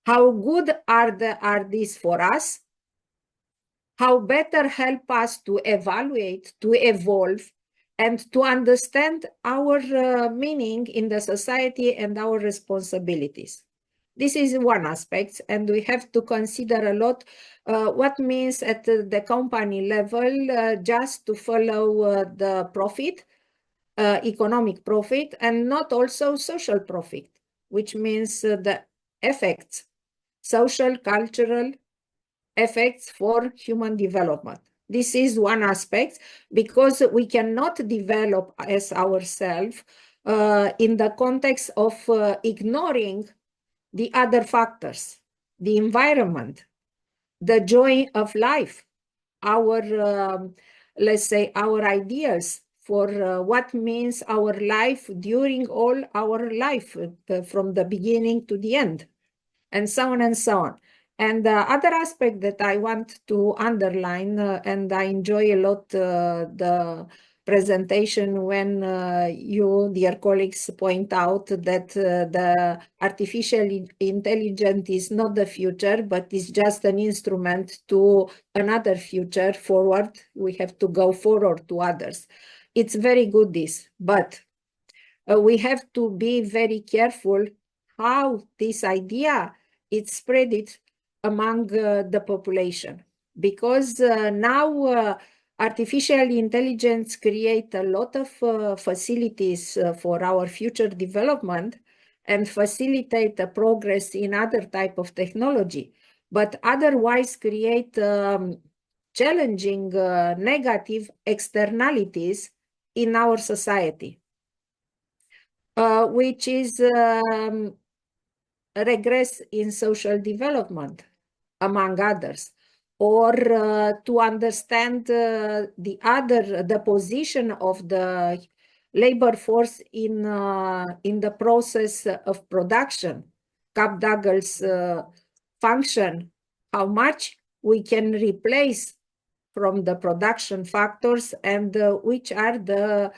How good are these for us? How better help us to evaluate, to evolve, and to understand our meaning in the society and our responsibilities. This is one aspect, and we have to consider a lot what means at the company level just to follow the profit, economic profit, and not also social profit, which means the effects, social, cultural effects for human development. This is one aspect, because we cannot develop as ourselves in the context of ignoring the other factors, the environment, the joy of life, our, let's say, our ideals for what means our life during all our life, from the beginning to the end, and so on and so on. And the other aspect that I want to underline, and I enjoy a lot the presentation when you, dear colleagues, point out that the artificial intelligence is not the future, but is just an instrument to another future forward. We have to go forward to others. It's very good this, but we have to be very careful how this idea is spread it among the population, because now artificial intelligence create a lot of facilities for our future development and facilitate the progress in other type of technology, but otherwise create challenging negative externalities in our society, which is regress in social development, among others, or to understand the position of the labor force in the process of production, Kapdagel's function, how much we can replace from the production factors, and which are the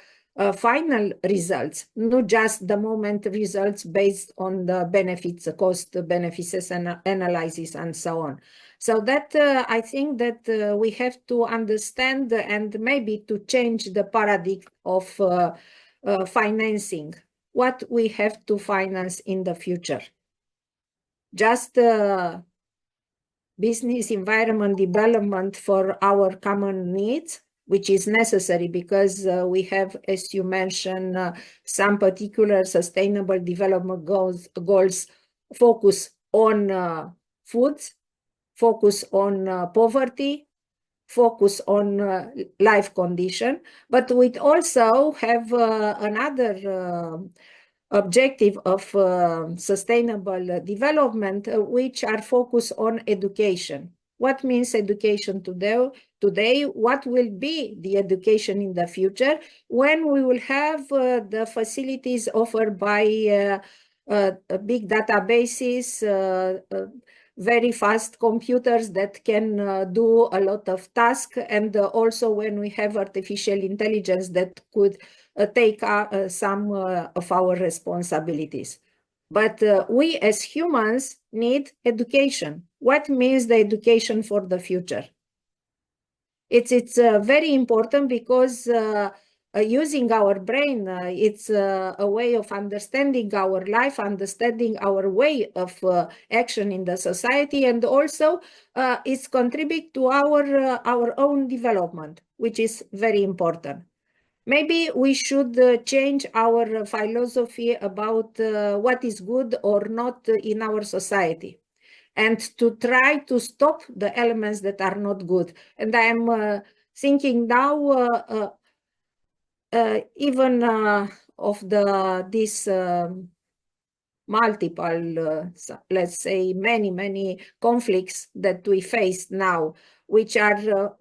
final results, not just the moment results based on the benefits, the cost benefits analysis, and so on. So that I think that we have to understand and maybe to change the paradigm of financing, what we have to finance in the future. Just business environment development for our common needs, which is necessary because we have, as you mentioned, some particular sustainable development goals focus on foods, focus on poverty, focus on life condition, but we also have another objective of sustainable development, which are focused on education, what means education today, what will be the education in the future when we will have the facilities offered by big databases, very fast computers that can do a lot of tasks, and also when we have artificial intelligence that could take some of our responsibilities. But we as humans need education. What means the education for the future? It's very important because using our brain, it's a way of understanding our life, understanding our way of action in the society, and also it's contribute to our own development, which is very important. Maybe we should change our philosophy about what is good or not in our society, and to try to stop the elements that are not good. And I am thinking now even of this multiple, let's say many conflicts that we face now, which are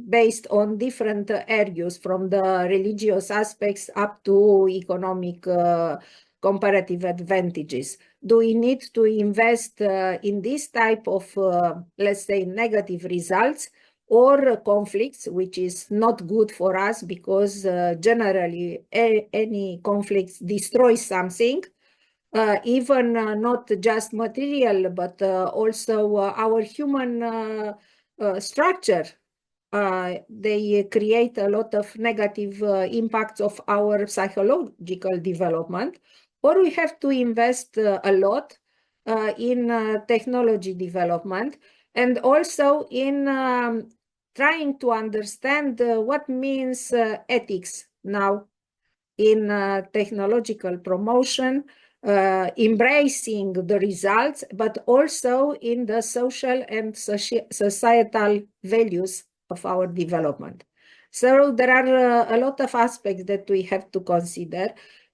based on different areas, from the religious aspects up to economic comparative advantages. Do we need to invest in this type of, let's say, negative results or conflicts, which is not good for us because generally any conflicts destroys something, even not just material, but also our human structure. They create a lot of negative impacts of our psychological development, or we have to invest a lot in technology development, and also in trying to understand what means ethics now in technological promotion, embracing the results, but also in the social and societal values of our development. So there are a lot of aspects that we have to consider,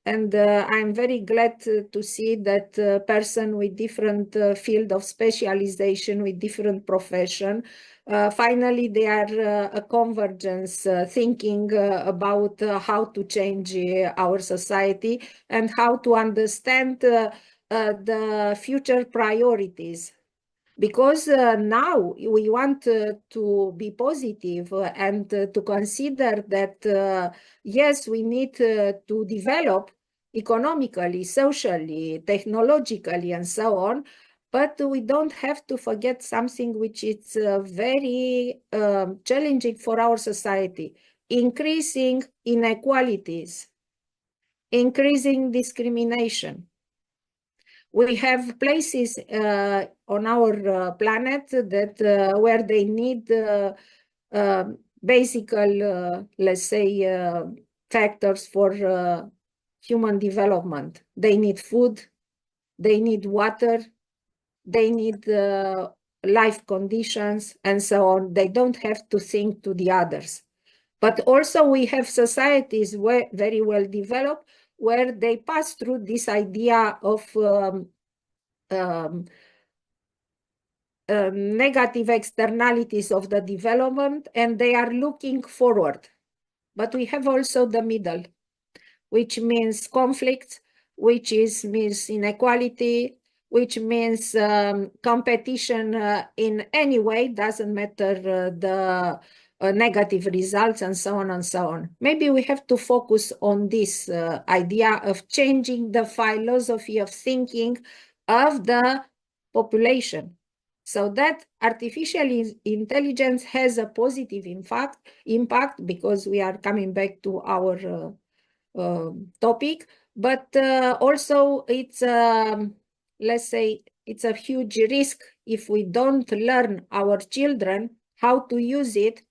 and I'm very glad to see that a person with different field of specialization, with different profession, finally they are a convergence thinking about how to change our society and how to understand the future priorities. Because now we want to be positive and to consider that, yes, we need to develop economically, socially, technologically, and so on, but we don't have to forget something which is very challenging for our society: increasing inequalities, increasing discrimination. We have places on our planet that where they need basic, let's say, factors for human development. They need food, they need water, they need life conditions, and so on. They don't have to think to the others. But also we have societies very well developed where they pass through this idea of negative externalities of the development, and they are looking forward. But we have also the middle, which means conflict, which means inequality, which means competition in any way, doesn't matter the negative results, and so on and so on. Maybe we have to focus on this idea of changing the philosophy of thinking of the population, so that artificial intelligence has a positive impact, because we are coming back to our topic, but also it's, let's say, it's a huge risk if we don't learn our children how to use it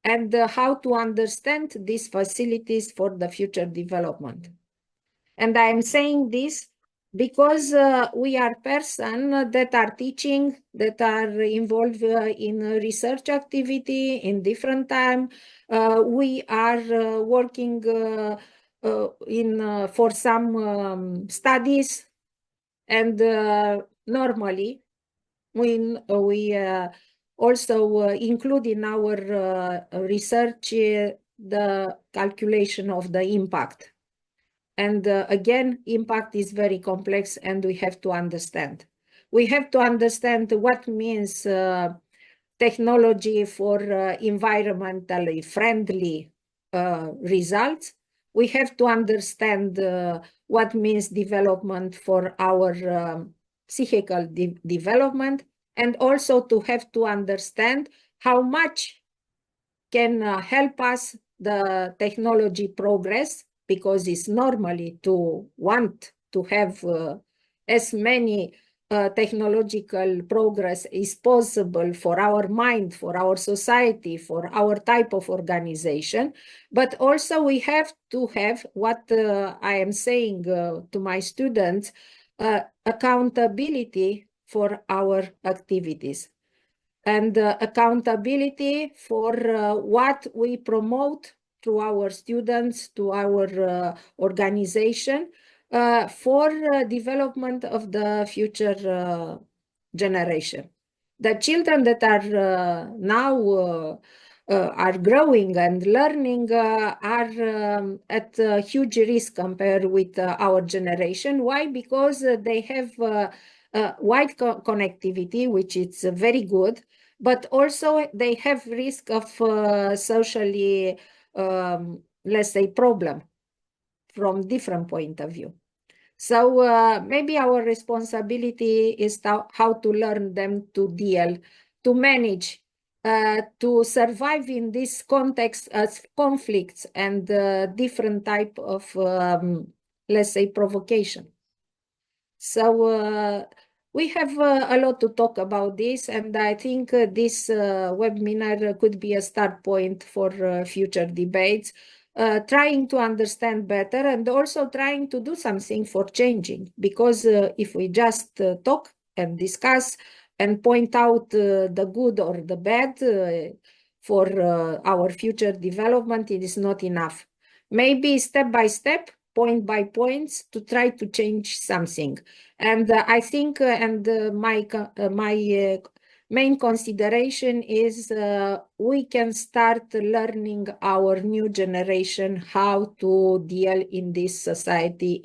and how to understand these facilities for the future development. And I am saying this because we are persons that are teaching, that are involved in research activity in different time. We are working for some studies, and normally we also include in our research the calculation of the impact. And again, impact is very complex and we have to understand. We have to understand what means technology for environmentally friendly results. We have to understand what means development for our psychical development, and also to have to understand how much can help us the technology progress, because it's normally to want to have as many technological progress is possible for our mind, for our society, for our type of organization. But also we have to have what I am saying to my students, accountability for our activities, and accountability for what we promote to our students, to our organization, for development of the future generation. The children that are now are growing and learning are at a huge risk compared with our generation. Why? Because they have wide connectivity, which is very good, but also they have risk of socially, let's say, problem from different point of view. So maybe our responsibility is how to learn them to deal, to manage, to survive in this context as conflicts and different type of, let's say, provocation. So we have a lot to talk about this, and I think this webinar could be a start point for future debates, trying to understand better and also trying to do something for changing. Because if we just talk and discuss and point out the good or the bad for our future development, it is not enough. Maybe step by step, point by points, to try to change something. And I think, my main consideration is we can start learning our new generation how to deal in this society,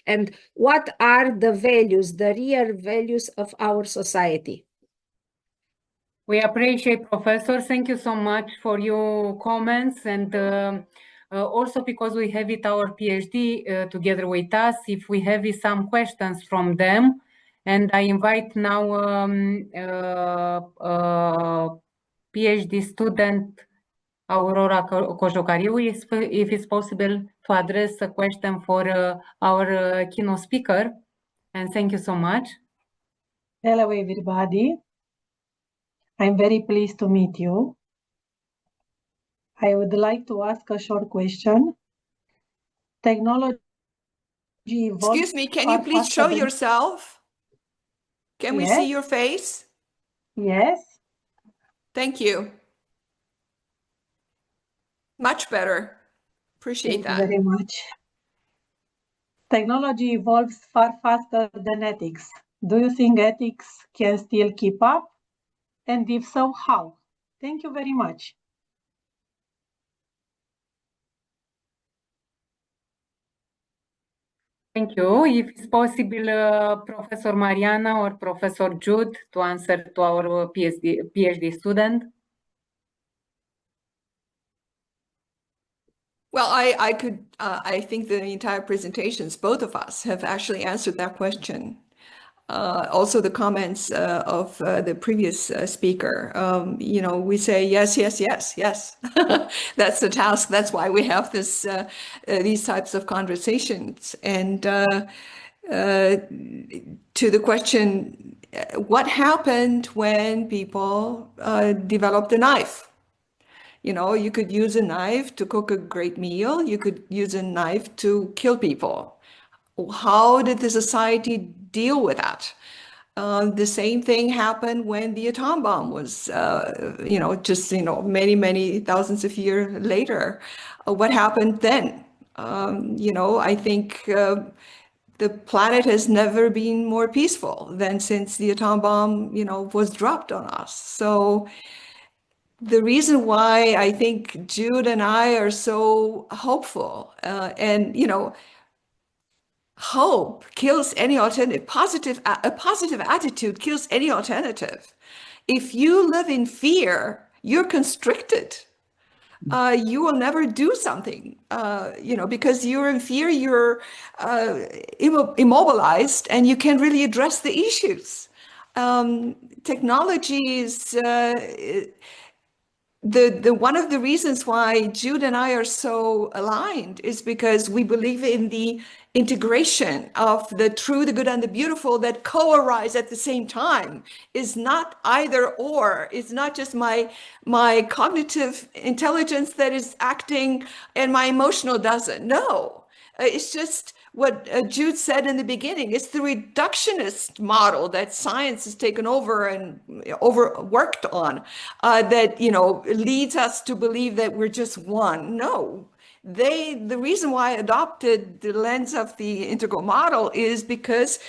and what are the values, the real values of our society. We appreciate, Professor. Thank you so much for your comments, and also because we have it our PhD together with us, if we have some questions from them. And I invite now PhD student Aurora Cojocariu, if it's possible, to address a question for our keynote speaker. And thank you so much. Hello, everybody. I'm very pleased to meet you. I would like to ask a short question. Technology evolves. Excuse me, can you please show yourself? Can we see your face? Yes. Thank you. Much better. Appreciate that. Thank you very much. Technology evolves far faster than ethics. Do you think ethics can still keep up? And if so, how? Thank you very much. Thank you. If it's possible, Professor Mariana or Professor Jude to answer to our PhD student. Well, I think the entire presentations, both of us have actually answered that question. Also the comments of the previous speaker, you know, we say yes, yes, yes, yes. That's the task. That's why we have this these types of conversations. And to the question, what happened when people developed a knife? You know, you could use a knife to cook a great meal. You could use a knife to kill people. How did the society deal with that? The same thing happened when the atom bomb was, you know, just, you know, many, many thousands of years later. What happened then? You know, I think the planet has never been more peaceful than since the atom bomb, was dropped on us. So the reason why I think Jude and I are so hopeful, and hope kills any alternative. A positive attitude kills any alternative. If you live in fear, you're constricted. You will never do something, because you're in fear, you're immobilized, and you can't really address the issues. Technology is the one of the reasons why Jude and I are so aligned is because we believe in the integration of the true, the good, and the beautiful that co-arise at the same time. Is not either or. It's not just my cognitive intelligence that is acting and my emotional doesn't. No, it's just what Jude said in the beginning. It's the reductionist model that science has taken over and overworked on, that leads us to believe that we're just one. No, the reason why I adopted the lens of the integral model is because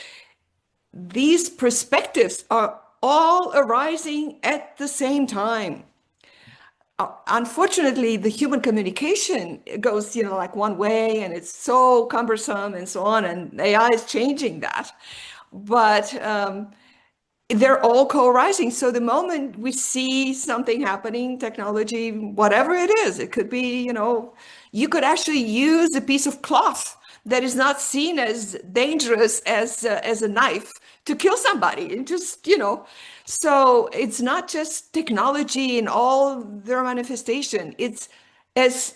these perspectives are all arising at the same time. Unfortunately, the human communication goes, like one way, and it's so cumbersome and so on, and AI is changing that. But they're all co-arising. So the moment we see something happening, technology, whatever it is, it could be, you could actually use a piece of cloth that is not seen as dangerous as a knife to kill somebody, and just, so it's not just technology in all their manifestation. It's as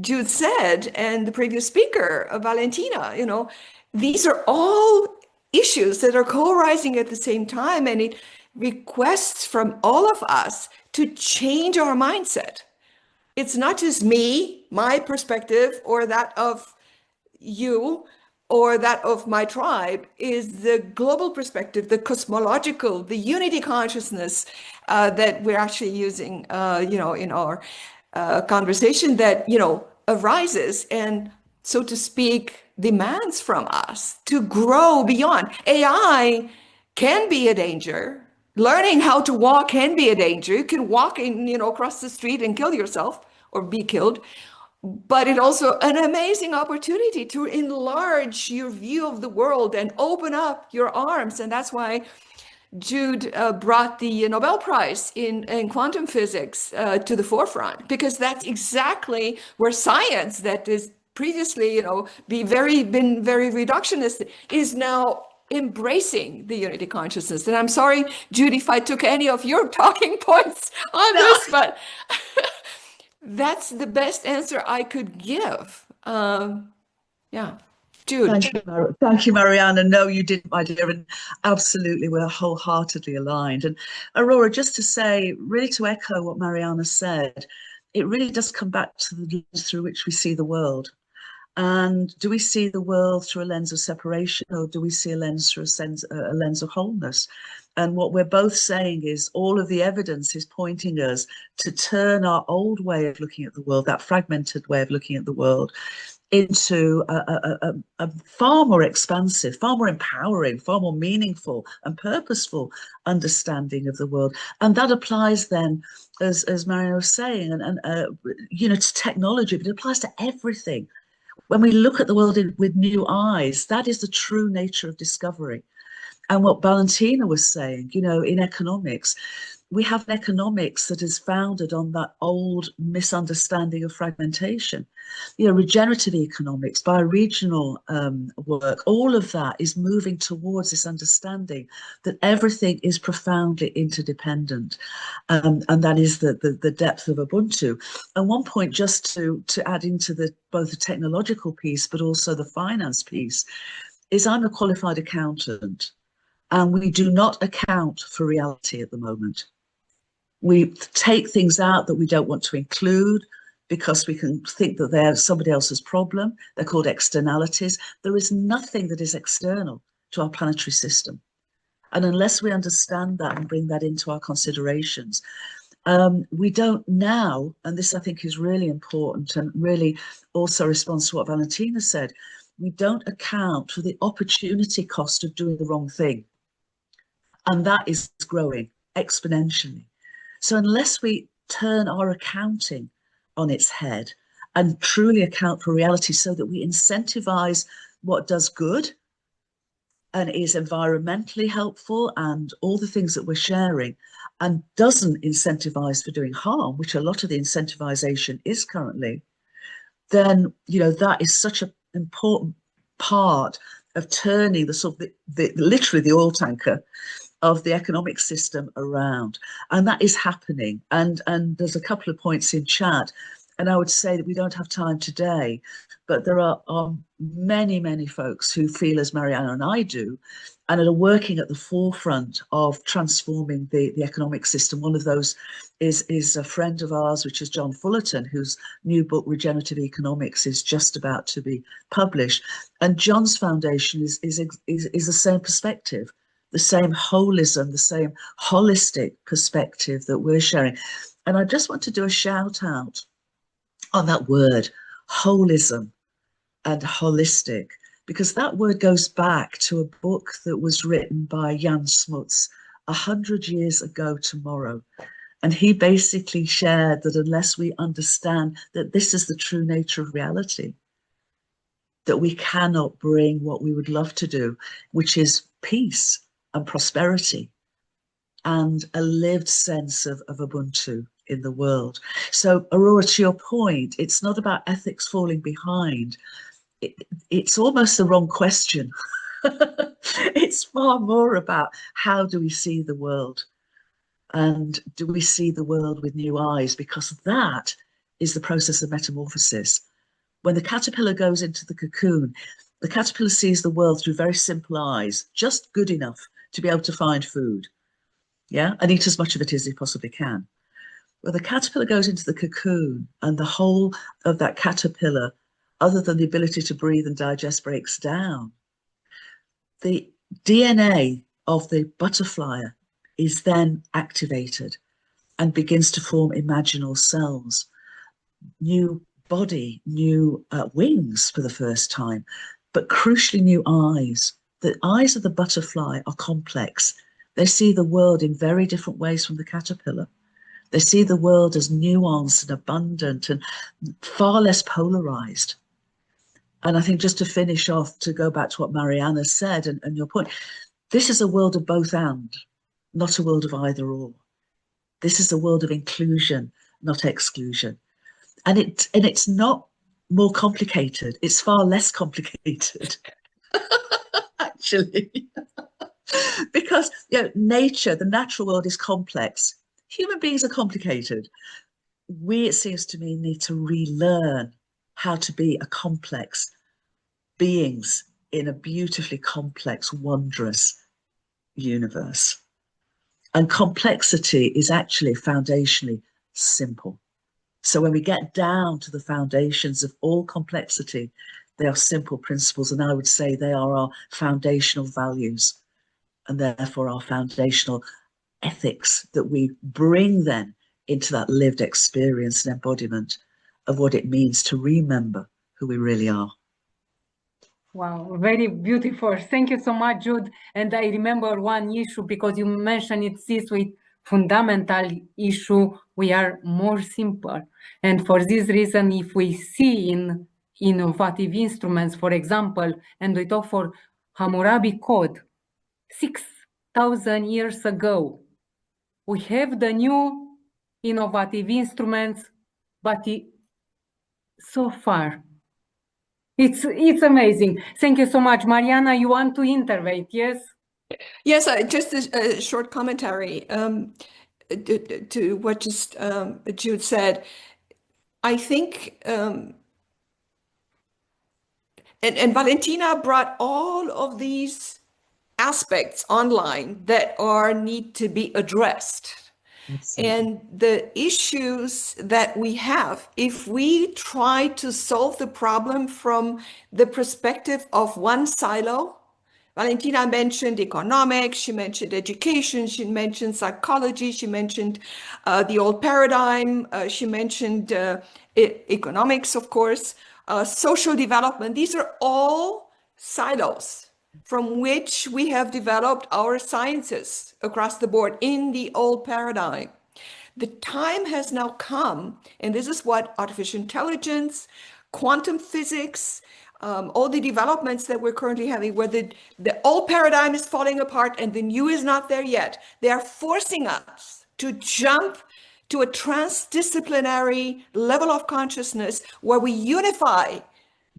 Jude said, and the previous speaker, Valentina, these are all issues that are co-arising at the same time, and it requests from all of us to change our mindset. It's not just me, my perspective, or that of you, or that of my tribe. Is the global perspective, the cosmological, the unity consciousness that we're actually using, in our conversation, that, arises and, so to speak, demands from us to grow beyond. AI can be a danger. Learning how to walk can be a danger. You can walk across the street and kill yourself or be killed. But it's also an amazing opportunity to enlarge your view of the world and open up your arms. And that's why Jude brought the Nobel Prize in quantum physics to the forefront, because that's exactly where science that is previously, been very reductionist, is now embracing the unity consciousness. And I'm sorry, Jude, if I took any of your talking points on this, but that's the best answer I could give. Yeah. Jude. Thank you, Mariana. No, you didn't, my dear, and absolutely, we're wholeheartedly aligned. And Aurora, just to say, really to echo what Mariana said, it really does come back to the lens through which we see the world. And do we see the world through a lens of separation, or do we see a lens through a lens of wholeness? And what we're both saying is all of the evidence is pointing us to turn our old way of looking at the world, that fragmented way of looking at the world, into a far more expansive, far more empowering, far more meaningful and purposeful understanding of the world. And that applies then, as Mariana was saying, and to technology, but it applies to everything. When we look at the world with new eyes, that is the true nature of discovery. And what Valentina was saying, in economics, we have an economics that is founded on that old misunderstanding of fragmentation. Regenerative economics, bioregional work, all of that is moving towards this understanding that everything is profoundly interdependent. And that is the depth of Ubuntu. And one point, just to add into both the technological piece, but also the finance piece, is I'm a qualified accountant, and we do not account for reality at the moment. We take things out that we don't want to include because we can think that they're somebody else's problem. They're called externalities. There is nothing that is external to our planetary system. And unless we understand that and bring that into our considerations, we don't now, and this I think is really important and really also responds to what Valentina said, we don't account for the opportunity cost of doing the wrong thing. And that is growing exponentially. So unless we turn our accounting on its head and truly account for reality so that we incentivize what does good and is environmentally helpful and all the things that we're sharing, and doesn't incentivize for doing harm, which a lot of the incentivization is currently, then, you know, that is such an important part of turning the sort of literally the oil tanker of the economic system around. And that is happening. And there's a couple of points in chat, and I would say that we don't have time today, but there are many, many folks who feel as Mariana and I do, and are working at the forefront of transforming the economic system. One of those is a friend of ours, which is John Fullerton, whose new book, Regenerative Economics, is just about to be published. And John's foundation is the same perspective, the same holism, the same holistic perspective that we're sharing. And I just want to do a shout out on that word, holism and holistic, because that word goes back to a book that was written by Jan Smuts 100 years ago tomorrow. And he basically shared that unless we understand that this is the true nature of reality, that we cannot bring what we would love to do, which is peace and prosperity and a lived sense of Ubuntu in the world. So Aurora, to your point, it's not about ethics falling behind. It's almost the wrong question. It's far more about how do we see the world, and do we see the world with new eyes, because that is the process of metamorphosis. When the caterpillar goes into the cocoon, the caterpillar sees the world through very simple eyes, just good enough to be able to find food, yeah, and eat as much of it as he possibly can. Well, the caterpillar goes into the cocoon, and the whole of that caterpillar, other than the ability to breathe and digest, breaks down. The DNA of the butterfly is then activated and begins to form imaginal cells, new body, new wings for the first time, but crucially new eyes. The eyes of the butterfly are complex. They see the world in very different ways from the caterpillar. They see the world as nuanced and abundant and far less polarized. And I think just to finish off, to go back to what Mariana said and your point, this is a world of both and, not a world of either or. This is a world of inclusion, not exclusion. And it's not more complicated. It's far less complicated, actually. Because, you know, nature, the natural world is complex. Human beings are complicated. We, it seems to me, need to relearn how to be a complex beings in a beautifully complex, wondrous universe. And complexity is actually foundationally simple. So when we get down to the foundations of all complexity, they are simple principles, and I would say they are our foundational values, and therefore our foundational ethics that we bring then into that lived experience and embodiment of what it means to remember who we really are. Wow, very beautiful. Thank you so much, Jude. And I remember one issue, because you mentioned it this with fundamental issue, we are more simple. And for this reason, if we see in innovative instruments, for example, and we talk for Hammurabi Code, 6,000 years ago, we have the new innovative instruments, but so far, it's amazing. Thank you so much. Mariana, you want to intervene, yes? Yes, just a short commentary to what just Jude said. I think, and Valentina brought all of these aspects online that need to be addressed. Absolutely. And the issues that we have, if we try to solve the problem from the perspective of one silo, Valentina mentioned economics, she mentioned education, she mentioned psychology, she mentioned the old paradigm, she mentioned economics, of course. social development. These are all silos from which we have developed our sciences across the board in the old paradigm. The time has now come, and this is what artificial intelligence, quantum physics, all the developments that we're currently having, where the old paradigm is falling apart and the new is not there yet. They are forcing us to jump to a transdisciplinary level of consciousness where we unify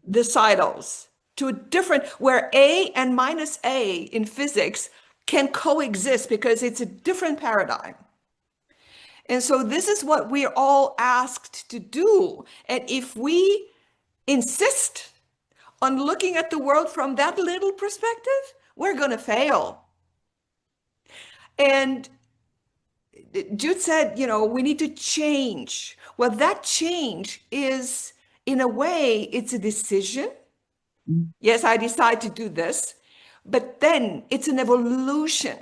the silos to a different, where A and minus A in physics can coexist because it's a different paradigm. And so this is what we're all asked to do. And if we insist on looking at the world from that little perspective, we're going to fail. And Jude said, you know, we need to change. Well, that change is, in a way, it's a decision. Yes, I decide to do this, but then it's an evolution.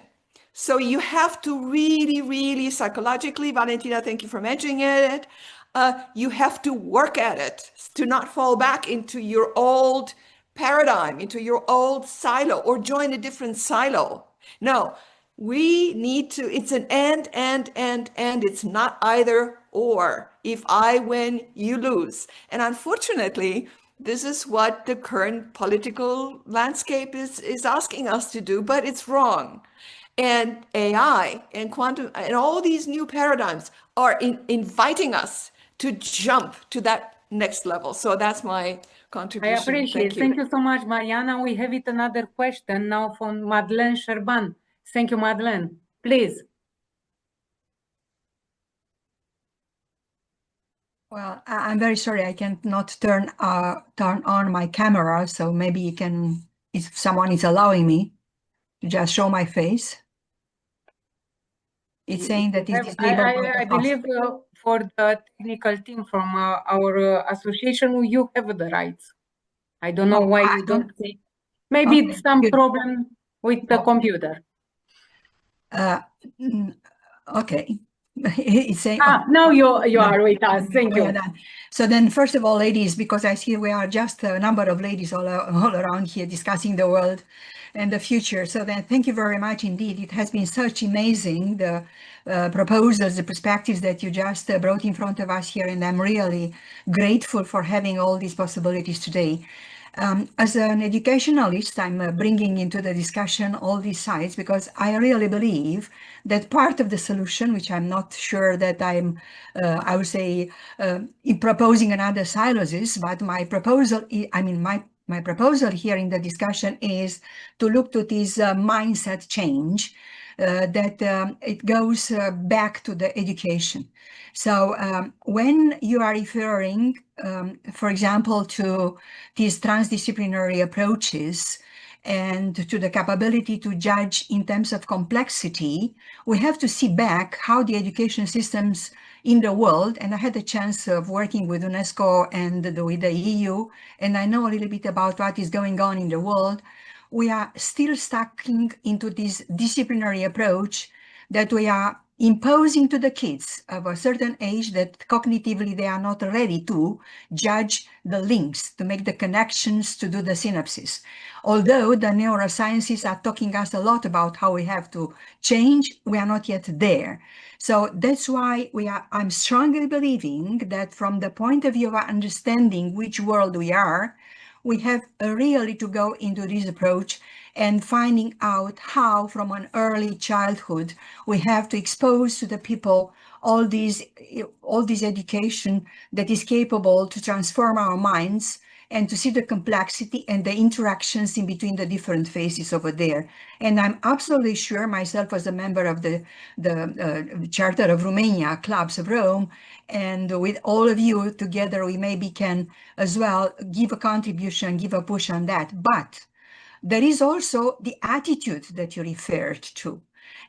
So you have to really, really psychologically, Valentina, thank you for mentioning it. You have to work at it to not fall back into your old paradigm, into your old silo, or join a different silo. No, we need to, it's an and, it's not either or. If I win, you lose. And unfortunately, this is what the current political landscape is asking us to do, but it's wrong. And AI and quantum and all these new paradigms are inviting us to jump to that next level. So that's my contribution. I appreciate. Thank you so much, Mariana. We have it another question now from Madeleine Sherban. Thank you, Madeleine. Please. Well, I'm very sorry, I cannot turn on my camera, so maybe you can, if someone is allowing me, to just show my face. It's saying that it's disabled. I believe for the technical team from our association, you have the rights. I don't know why you don't see. Maybe it's some problem with the computer. Okay. It's saying, now you are with us. Thank you. So then, first of all, ladies, because I see we are just a number of ladies all around here discussing the world and the future. So then, thank you very much indeed. It has been such amazing, the proposals, the perspectives that you just brought in front of us here. And I'm really grateful for having all these possibilities today. As an educationalist, I'm bringing into the discussion all these sides because I really believe that part of the solution, which I'm not sure that I'm, I would say, proposing another silos is, but my proposal, my proposal here in the discussion is to look to this mindset change that it goes back to the education. So when you are referring, for example, to these transdisciplinary approaches and to the capability to judge in terms of complexity, we have to see back how the education systems in the world, and I had the chance of working with UNESCO and with the EU, and I know a little bit about what is going on in the world. We are still stuck into this disciplinary approach that we are imposing to the kids of a certain age that cognitively they are not ready to judge the links, to make the connections, to do the synapses. Although the neurosciences are talking us a lot about how we have to change, we are not yet there. So that's why I'm strongly believing that from the point of view of understanding which world we are, we have really to go into this approach and finding out how from an early childhood we have to expose to the people all these education that is capable to transform our minds and to see the complexity and the interactions in between the different phases over there. And I'm absolutely sure myself as a member of the Charter of Romania, Clubs of Rome, and with all of you together, we maybe can as well give a contribution, give a push on that. But there is also the attitude that you referred to.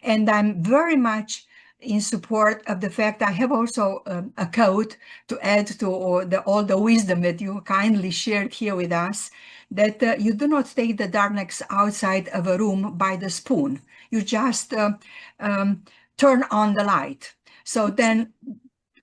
And I'm very much in support of the fact I have also a quote to add to all the wisdom that you kindly shared here with us, that you do not take the darkness outside of a room by the spoon. You just turn on the light. So then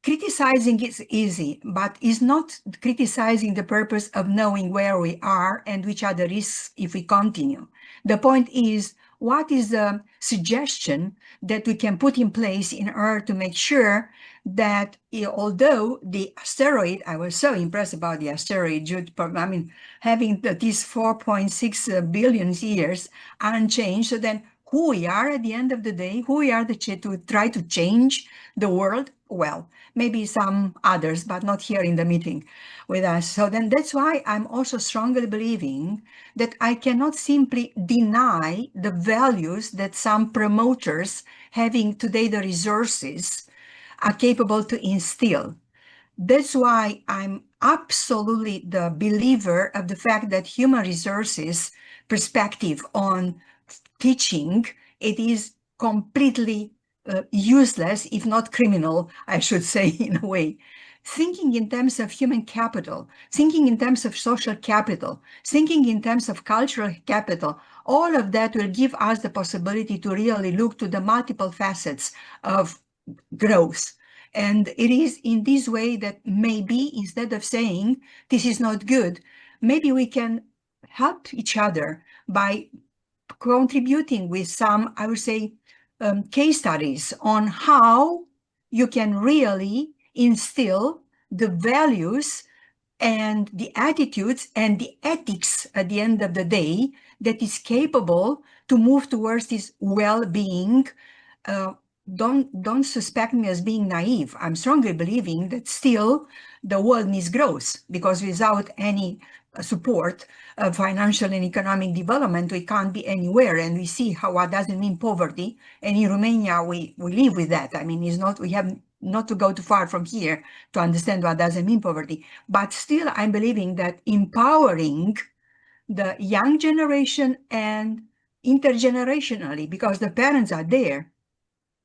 criticizing is easy, but is not criticizing the purpose of knowing where we are and which are the risks if we continue. The point is, what is the suggestion that we can put in place in order to make sure that although the asteroid, I was so impressed about the asteroid, I mean, having these 4.6 billion years unchanged, so then who we are at the end of the day, who we are to try to change the world, well, maybe some others, but not here in the meeting with us. So then that's why I'm also strongly believing that I cannot simply deny the values that some promoters having today the resources are capable to instill. That's why I'm absolutely the believer of the fact that human resources perspective on teaching, it is completely useless, if not criminal, I should say, in a way. Thinking in terms of human capital, thinking in terms of social capital, thinking in terms of cultural capital, all of that will give us the possibility to really look to the multiple facets of growth. And it is in this way that maybe instead of saying this is not good, maybe we can help each other by contributing with some, I would say, case studies on how you can really instill the values and the attitudes and the ethics at the end of the day that is capable to move towards this well-being. Don't suspect me as being naive. I'm strongly believing that still the world needs growth, because without any support of financial and economic development, we can't be anywhere. And we see how what doesn't mean poverty. And in Romania, we live with that. I mean, it's not, we have not to go too far from here to understand what doesn't mean poverty. But still, I'm believing that empowering the young generation and intergenerationally, because the parents are there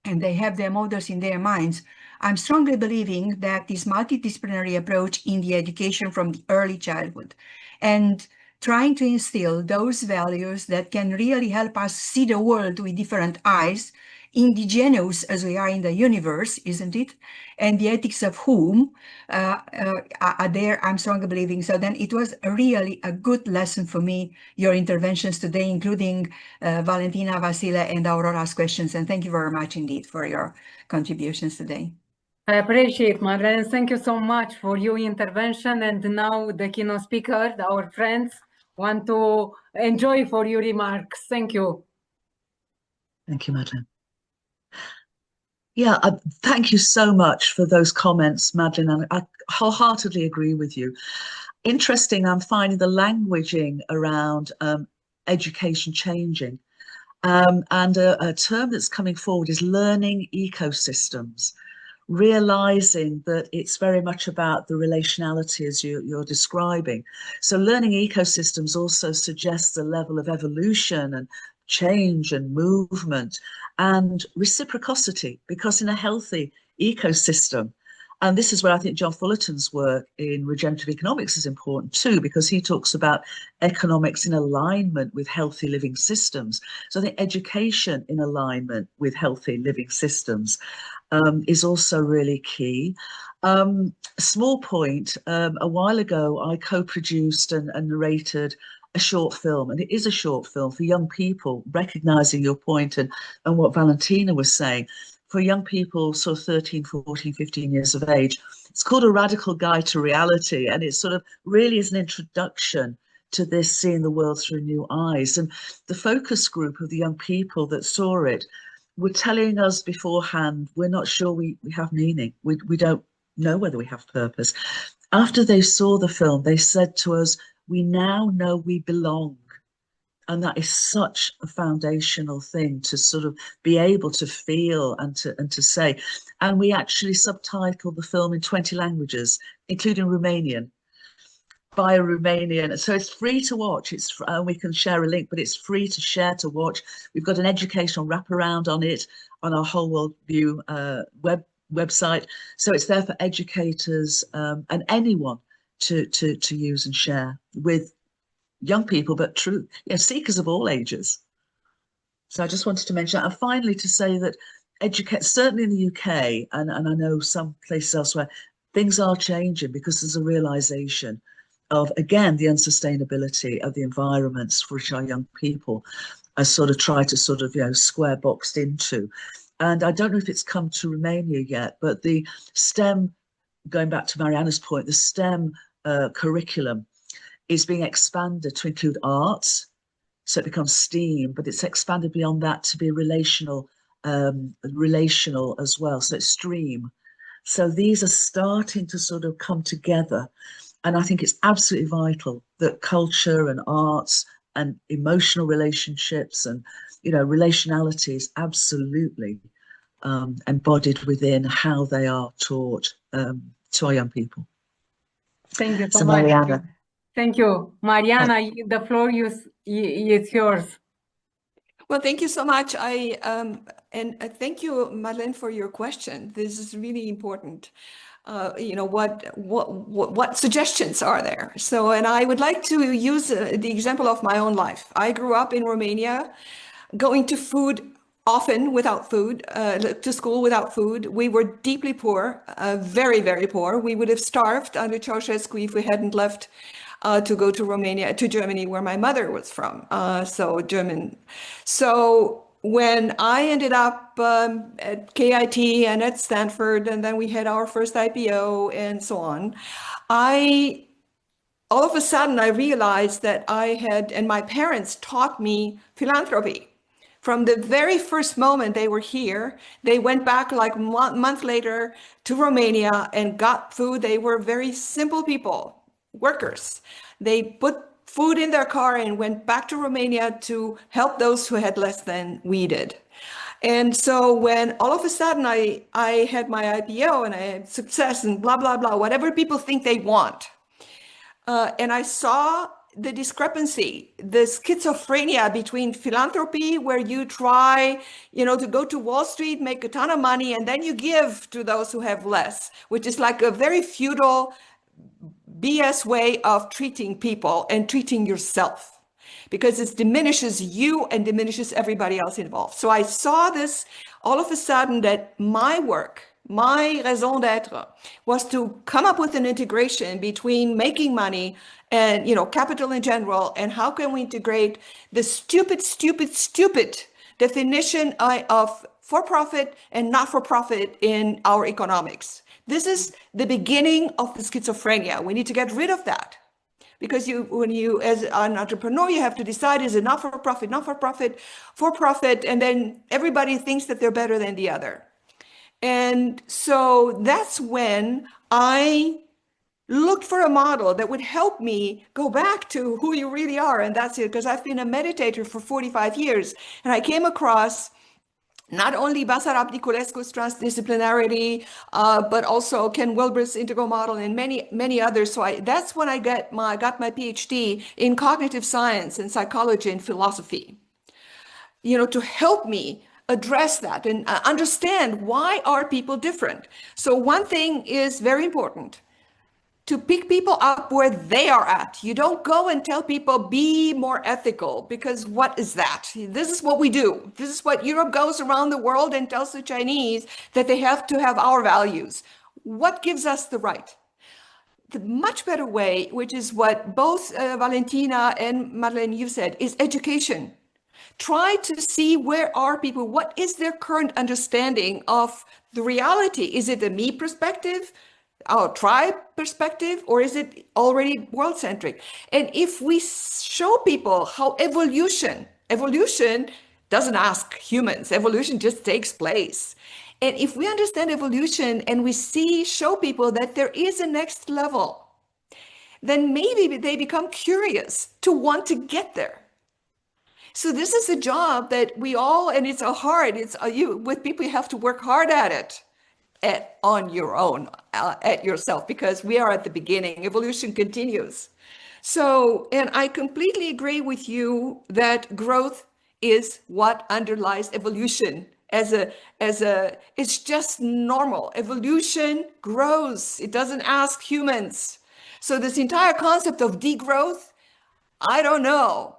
and they have their models in their minds, I'm strongly believing that this multidisciplinary approach in the education from the early childhood and trying to instill those values that can really help us see the world with different eyes, indigenous as we are in the universe, isn't it? And the ethics of whom are there, I'm strongly believing. So then it was really a good lesson for me, your interventions today, including Valentina, Vasile, and Aurora's questions. And thank you very much indeed for your contributions today. I appreciate, Madeleine. Thank you so much for your intervention. And now the keynote speaker, our friends, want to enjoy for your remarks. Thank you. Thank you, Madeleine. Yeah, thank you so much for those comments, Madeleine. I wholeheartedly agree with you. Interesting, I'm finding the languaging around education changing. And a term that's coming forward is learning ecosystems, realizing that it's very much about the relationality as you're describing. So learning ecosystems also suggests a level of evolution and change and movement and reciprocity, because in a healthy ecosystem, and this is where I think John Fullerton's work in regenerative economics is important too, because he talks about economics in alignment with healthy living systems. So I think education in alignment with healthy living systems is also really key. A small point, a while ago, I co-produced and narrated a short film, and it is a short film for young people, recognizing your point and what Valentina was saying. For young people, sort of 13, 14, 15 years of age. It's called A Radical Guide to Reality, and it sort of really is an introduction to this seeing the world through new eyes. And the focus group of the young people that saw it were telling us beforehand, we're not sure we have meaning. We don't know whether we have purpose. After they saw the film, they said to us, we now know we belong. And that is such a foundational thing to sort of be able to feel and to say. And we actually subtitled the film in 20 languages, including Romanian, by a Romanian. So it's free to watch. We can share a link, but it's free to share, to watch. We've got an educational wraparound on it on our Whole World View website. So it's there for educators and anyone to use and share with young people, but seekers of all ages. So I just wanted to mention that. And finally, to say that educate, certainly in the UK, and I know some places elsewhere, things are changing because there's a realization of, again, the unsustainability of the environments for which our young people are sort of try to sort of, you know, square boxed into. And I don't know if it's come to Romania yet, but the STEM, going back to Mariana's point, the STEM curriculum is being expanded to include arts. So it becomes STEAM, but it's expanded beyond that to be relational as well. So it's STREAM. So these are starting to sort of come together. And I think it's absolutely vital that culture and arts and emotional relationships and, you know, relationality is absolutely embodied within how they are taught to our young people. Thank you so So much. Mariana. Thank you. Mariana, the floor is yours. Well, thank you so much. And thank you, Madeleine, for your question. This is really important. You know, what suggestions are there? So, and I would like to use the example of my own life. I grew up in Romania, going to food often without food, to school without food. We were deeply poor, very, very poor. We would have starved under Ceausescu if we hadn't left to go to Romania, to Germany, where my mother was from. So German. So when I ended up at KIT and at Stanford, and then we had our first IPO and so on, all of a sudden I realized that and my parents taught me philanthropy. From the very first moment they were here, they went back like a month later to Romania and got food. They were very simple people, workers. They put food in their car and went back to Romania to help those who had less than we did. And so when all of a sudden I had my IPO and I had success and blah, blah, blah, whatever people think they want. And I saw the discrepancy, the schizophrenia between philanthropy, where you try, you know, to go to Wall Street, make a ton of money, and then you give to those who have less, which is like a very feudal BS way of treating people and treating yourself, because it diminishes you and diminishes everybody else involved. So I saw this all of a sudden, that my work, my raison d'etre, was to come up with an integration between making money and, you know, capital in general, and how can we integrate the stupid definition of for-profit and not-for-profit in our economics. This is the beginning of the schizophrenia. We need to get rid of that. Because when you, as an entrepreneur, you have to decide, is it not-for-profit, not-for-profit, for-profit, and then everybody thinks that they're better than the other. And so that's when I looked for a model that would help me go back to who you really are. And that's it, because I've been a meditator for 45 years. And I came across not only Basarab Niculescu's transdisciplinarity, but also Ken Wilber's integral model and many others. So that's when I got my PhD in cognitive science and psychology and philosophy, you know, to help me address that and understand, why are people different? So one thing is very important: to pick people up where they are at. You don't go and tell people, be more ethical, because what is that? This is what we do. This is what Europe goes around the world and tells the Chinese, that they have to have our values. What gives us the right? The much better way, which is what both Valentina and Madeleine, you said, is education. Try to see, where are people? What is their current understanding of the reality? Is it a me perspective, our tribe perspective, or is it already world-centric? And if we show people how evolution doesn't ask humans, evolution just takes place. And if we understand evolution and we show people that there is a next level, then maybe they become curious to want to get there. So this is a job that we all, and it's with people, you have to work hard at it. On your own, at yourself, because we are at the beginning. Evolution continues. So, and I completely agree with you that growth is what underlies evolution. It's just normal. Evolution grows. It doesn't ask humans. So this entire concept of degrowth, I don't know.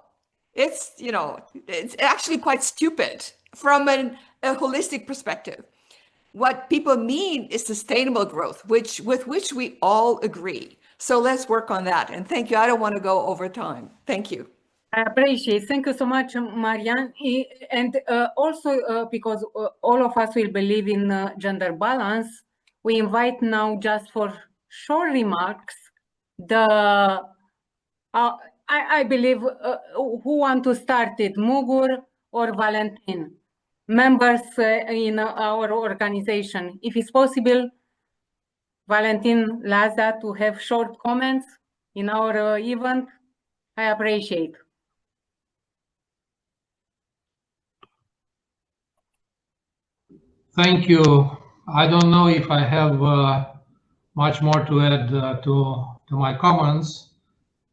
It's, you know, it's actually quite stupid from an a holistic perspective. What people mean is sustainable growth, with which we all agree. So let's work on that. And thank you. I don't want to go over time. Thank you. I appreciate. Thank you so much, Marianne. And also because all of us will believe in gender balance, we invite now just for short remarks I believe who want to start it, Mugur or Valentin, members in our organization. If it's possible, Valentin Laza to have short comments in our event, I appreciate. Thank you. I don't know if I have much more to add to my comments.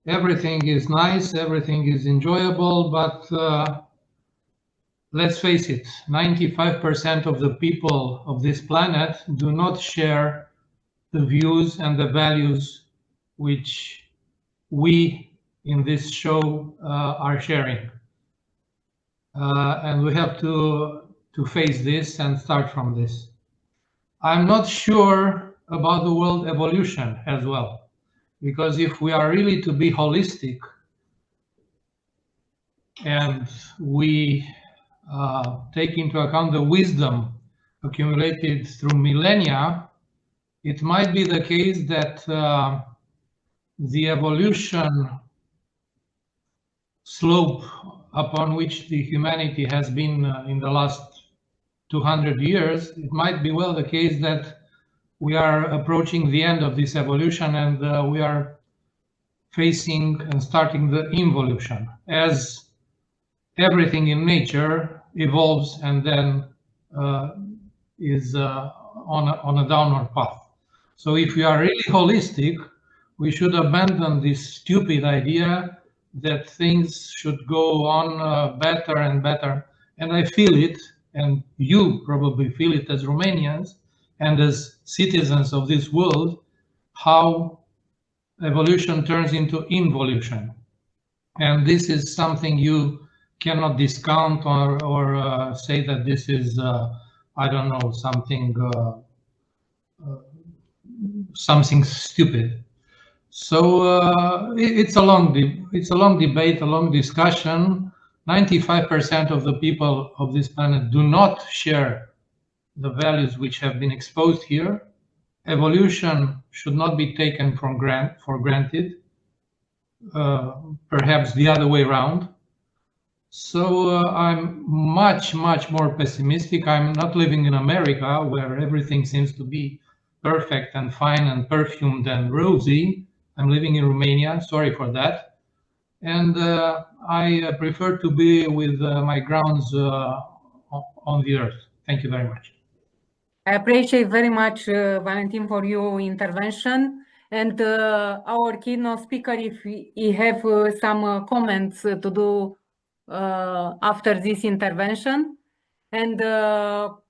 Everything is nice, everything is enjoyable, but let's face it, 95% of the people of this planet do not share the views and the values which we in this show are sharing. And we have to face this and start from this. I'm not sure about the world evolution as well, because if we are really to be holistic and we take into account the wisdom accumulated through millennia, it might be the case that the evolution slope upon which the humanity has been in the last 200 years, it might be well the case that we are approaching the end of this evolution and we are facing and starting the involution, as everything in nature evolves and then is on a downward path. So if we are really holistic, we should abandon this stupid idea that things should go on better and better. And I feel it, and you probably feel it as Romanians and as citizens of this world, how evolution turns into involution. And this is something you cannot discount or say that this is, I don't know, something stupid. So it's a long debate, a long discussion. 95% of the people of this planet do not share the values which have been exposed here. Evolution should not be taken for granted, perhaps the other way around. So I'm much more pessimistic. I'm not living in America where everything seems to be perfect and fine and perfumed and rosy. I'm living in Romania, sorry for that. And I prefer to be with my grounds on the earth. Thank you very much. I appreciate very much, Valentin, for your intervention. And our keynote speaker, if he have some comments to do after this intervention. And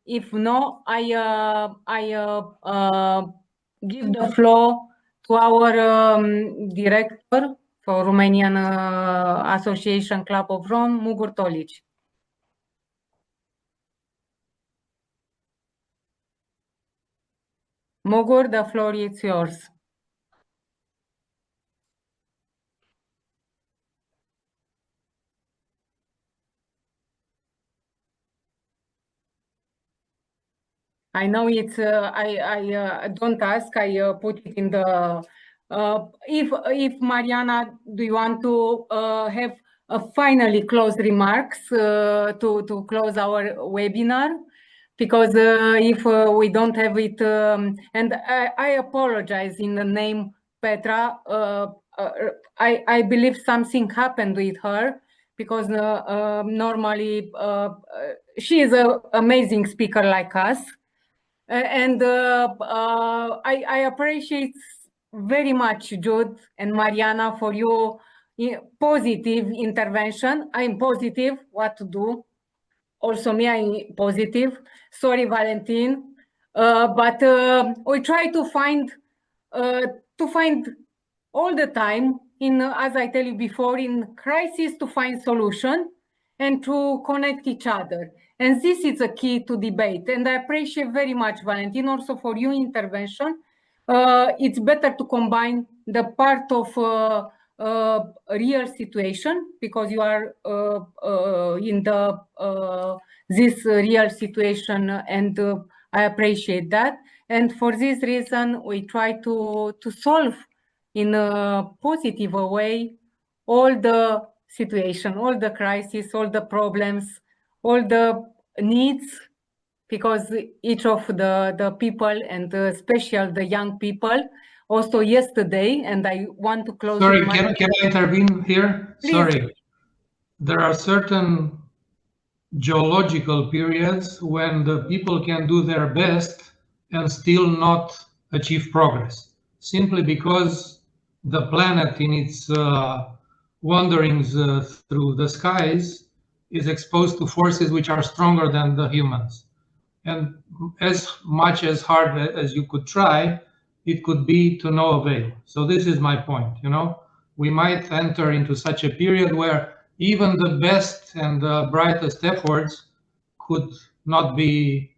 if no, I give the floor to our director for Romanian Association Club of Rome, Mugur Tolic. Mugur, the floor is yours. I know it's. I don't ask. I put it in the. If Mariana, do you want to have finally close remarks to close our webinar? Because if we don't have it, and I apologize in the name Petra. I believe something happened with her because normally she is an amazing speaker like us. And I appreciate very much Jude and Mariana for your positive intervention. I'm positive what to do. Also me, I'm positive. Sorry, Valentin. But we try to find all the time, as I tell you before, in crisis to find solution and to connect each other. And this is a key to debate. And I appreciate very much, Valentin, also for your intervention. It's better to combine the part of real situation, because you are in the this real situation, and I appreciate that. And for this reason, we try to solve in a positive way all the situation, all the crises, all the problems, all the needs, because each of the people, and especially the young people, also yesterday, and I want to close. Sorry, can I intervene here? Please. Sorry. There are certain geological periods when the people can do their best and still not achieve progress, simply because the planet in its wanderings through the skies is exposed to forces which are stronger than the humans. And as much as hard as you could try, it could be to no avail. So this is my point, you know. We might enter into such a period where even the best and the brightest efforts could not be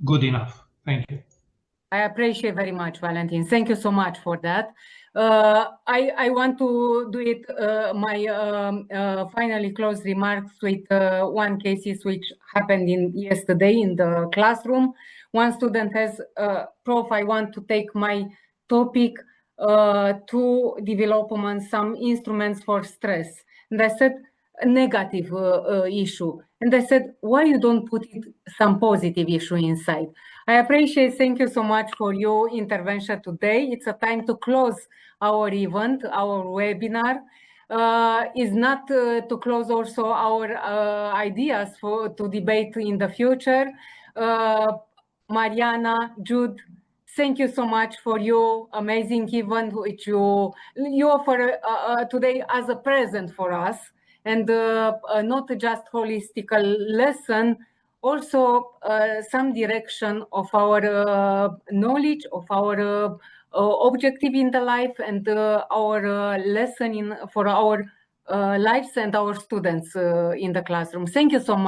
good enough. Thank you. I appreciate very much, Valentin. Thank you so much for that. I want to do it, my finally close remarks with one cases which happened yesterday in the classroom. One student has, Prof, I want to take my topic to development some instruments for stress. And I said, a negative issue. And I said, why you don't put some positive issue inside? I appreciate, thank you so much for your intervention today. It's a time to close our event, our webinar. Is not to close also our ideas to debate in the future. Mariana, Jude, thank you so much for your amazing event, which you offer today as a present for us, and not just holistic lesson, also some direction of our knowledge, of our objective in the life, and our lesson for our lives and our students in the classroom. Thank you so much.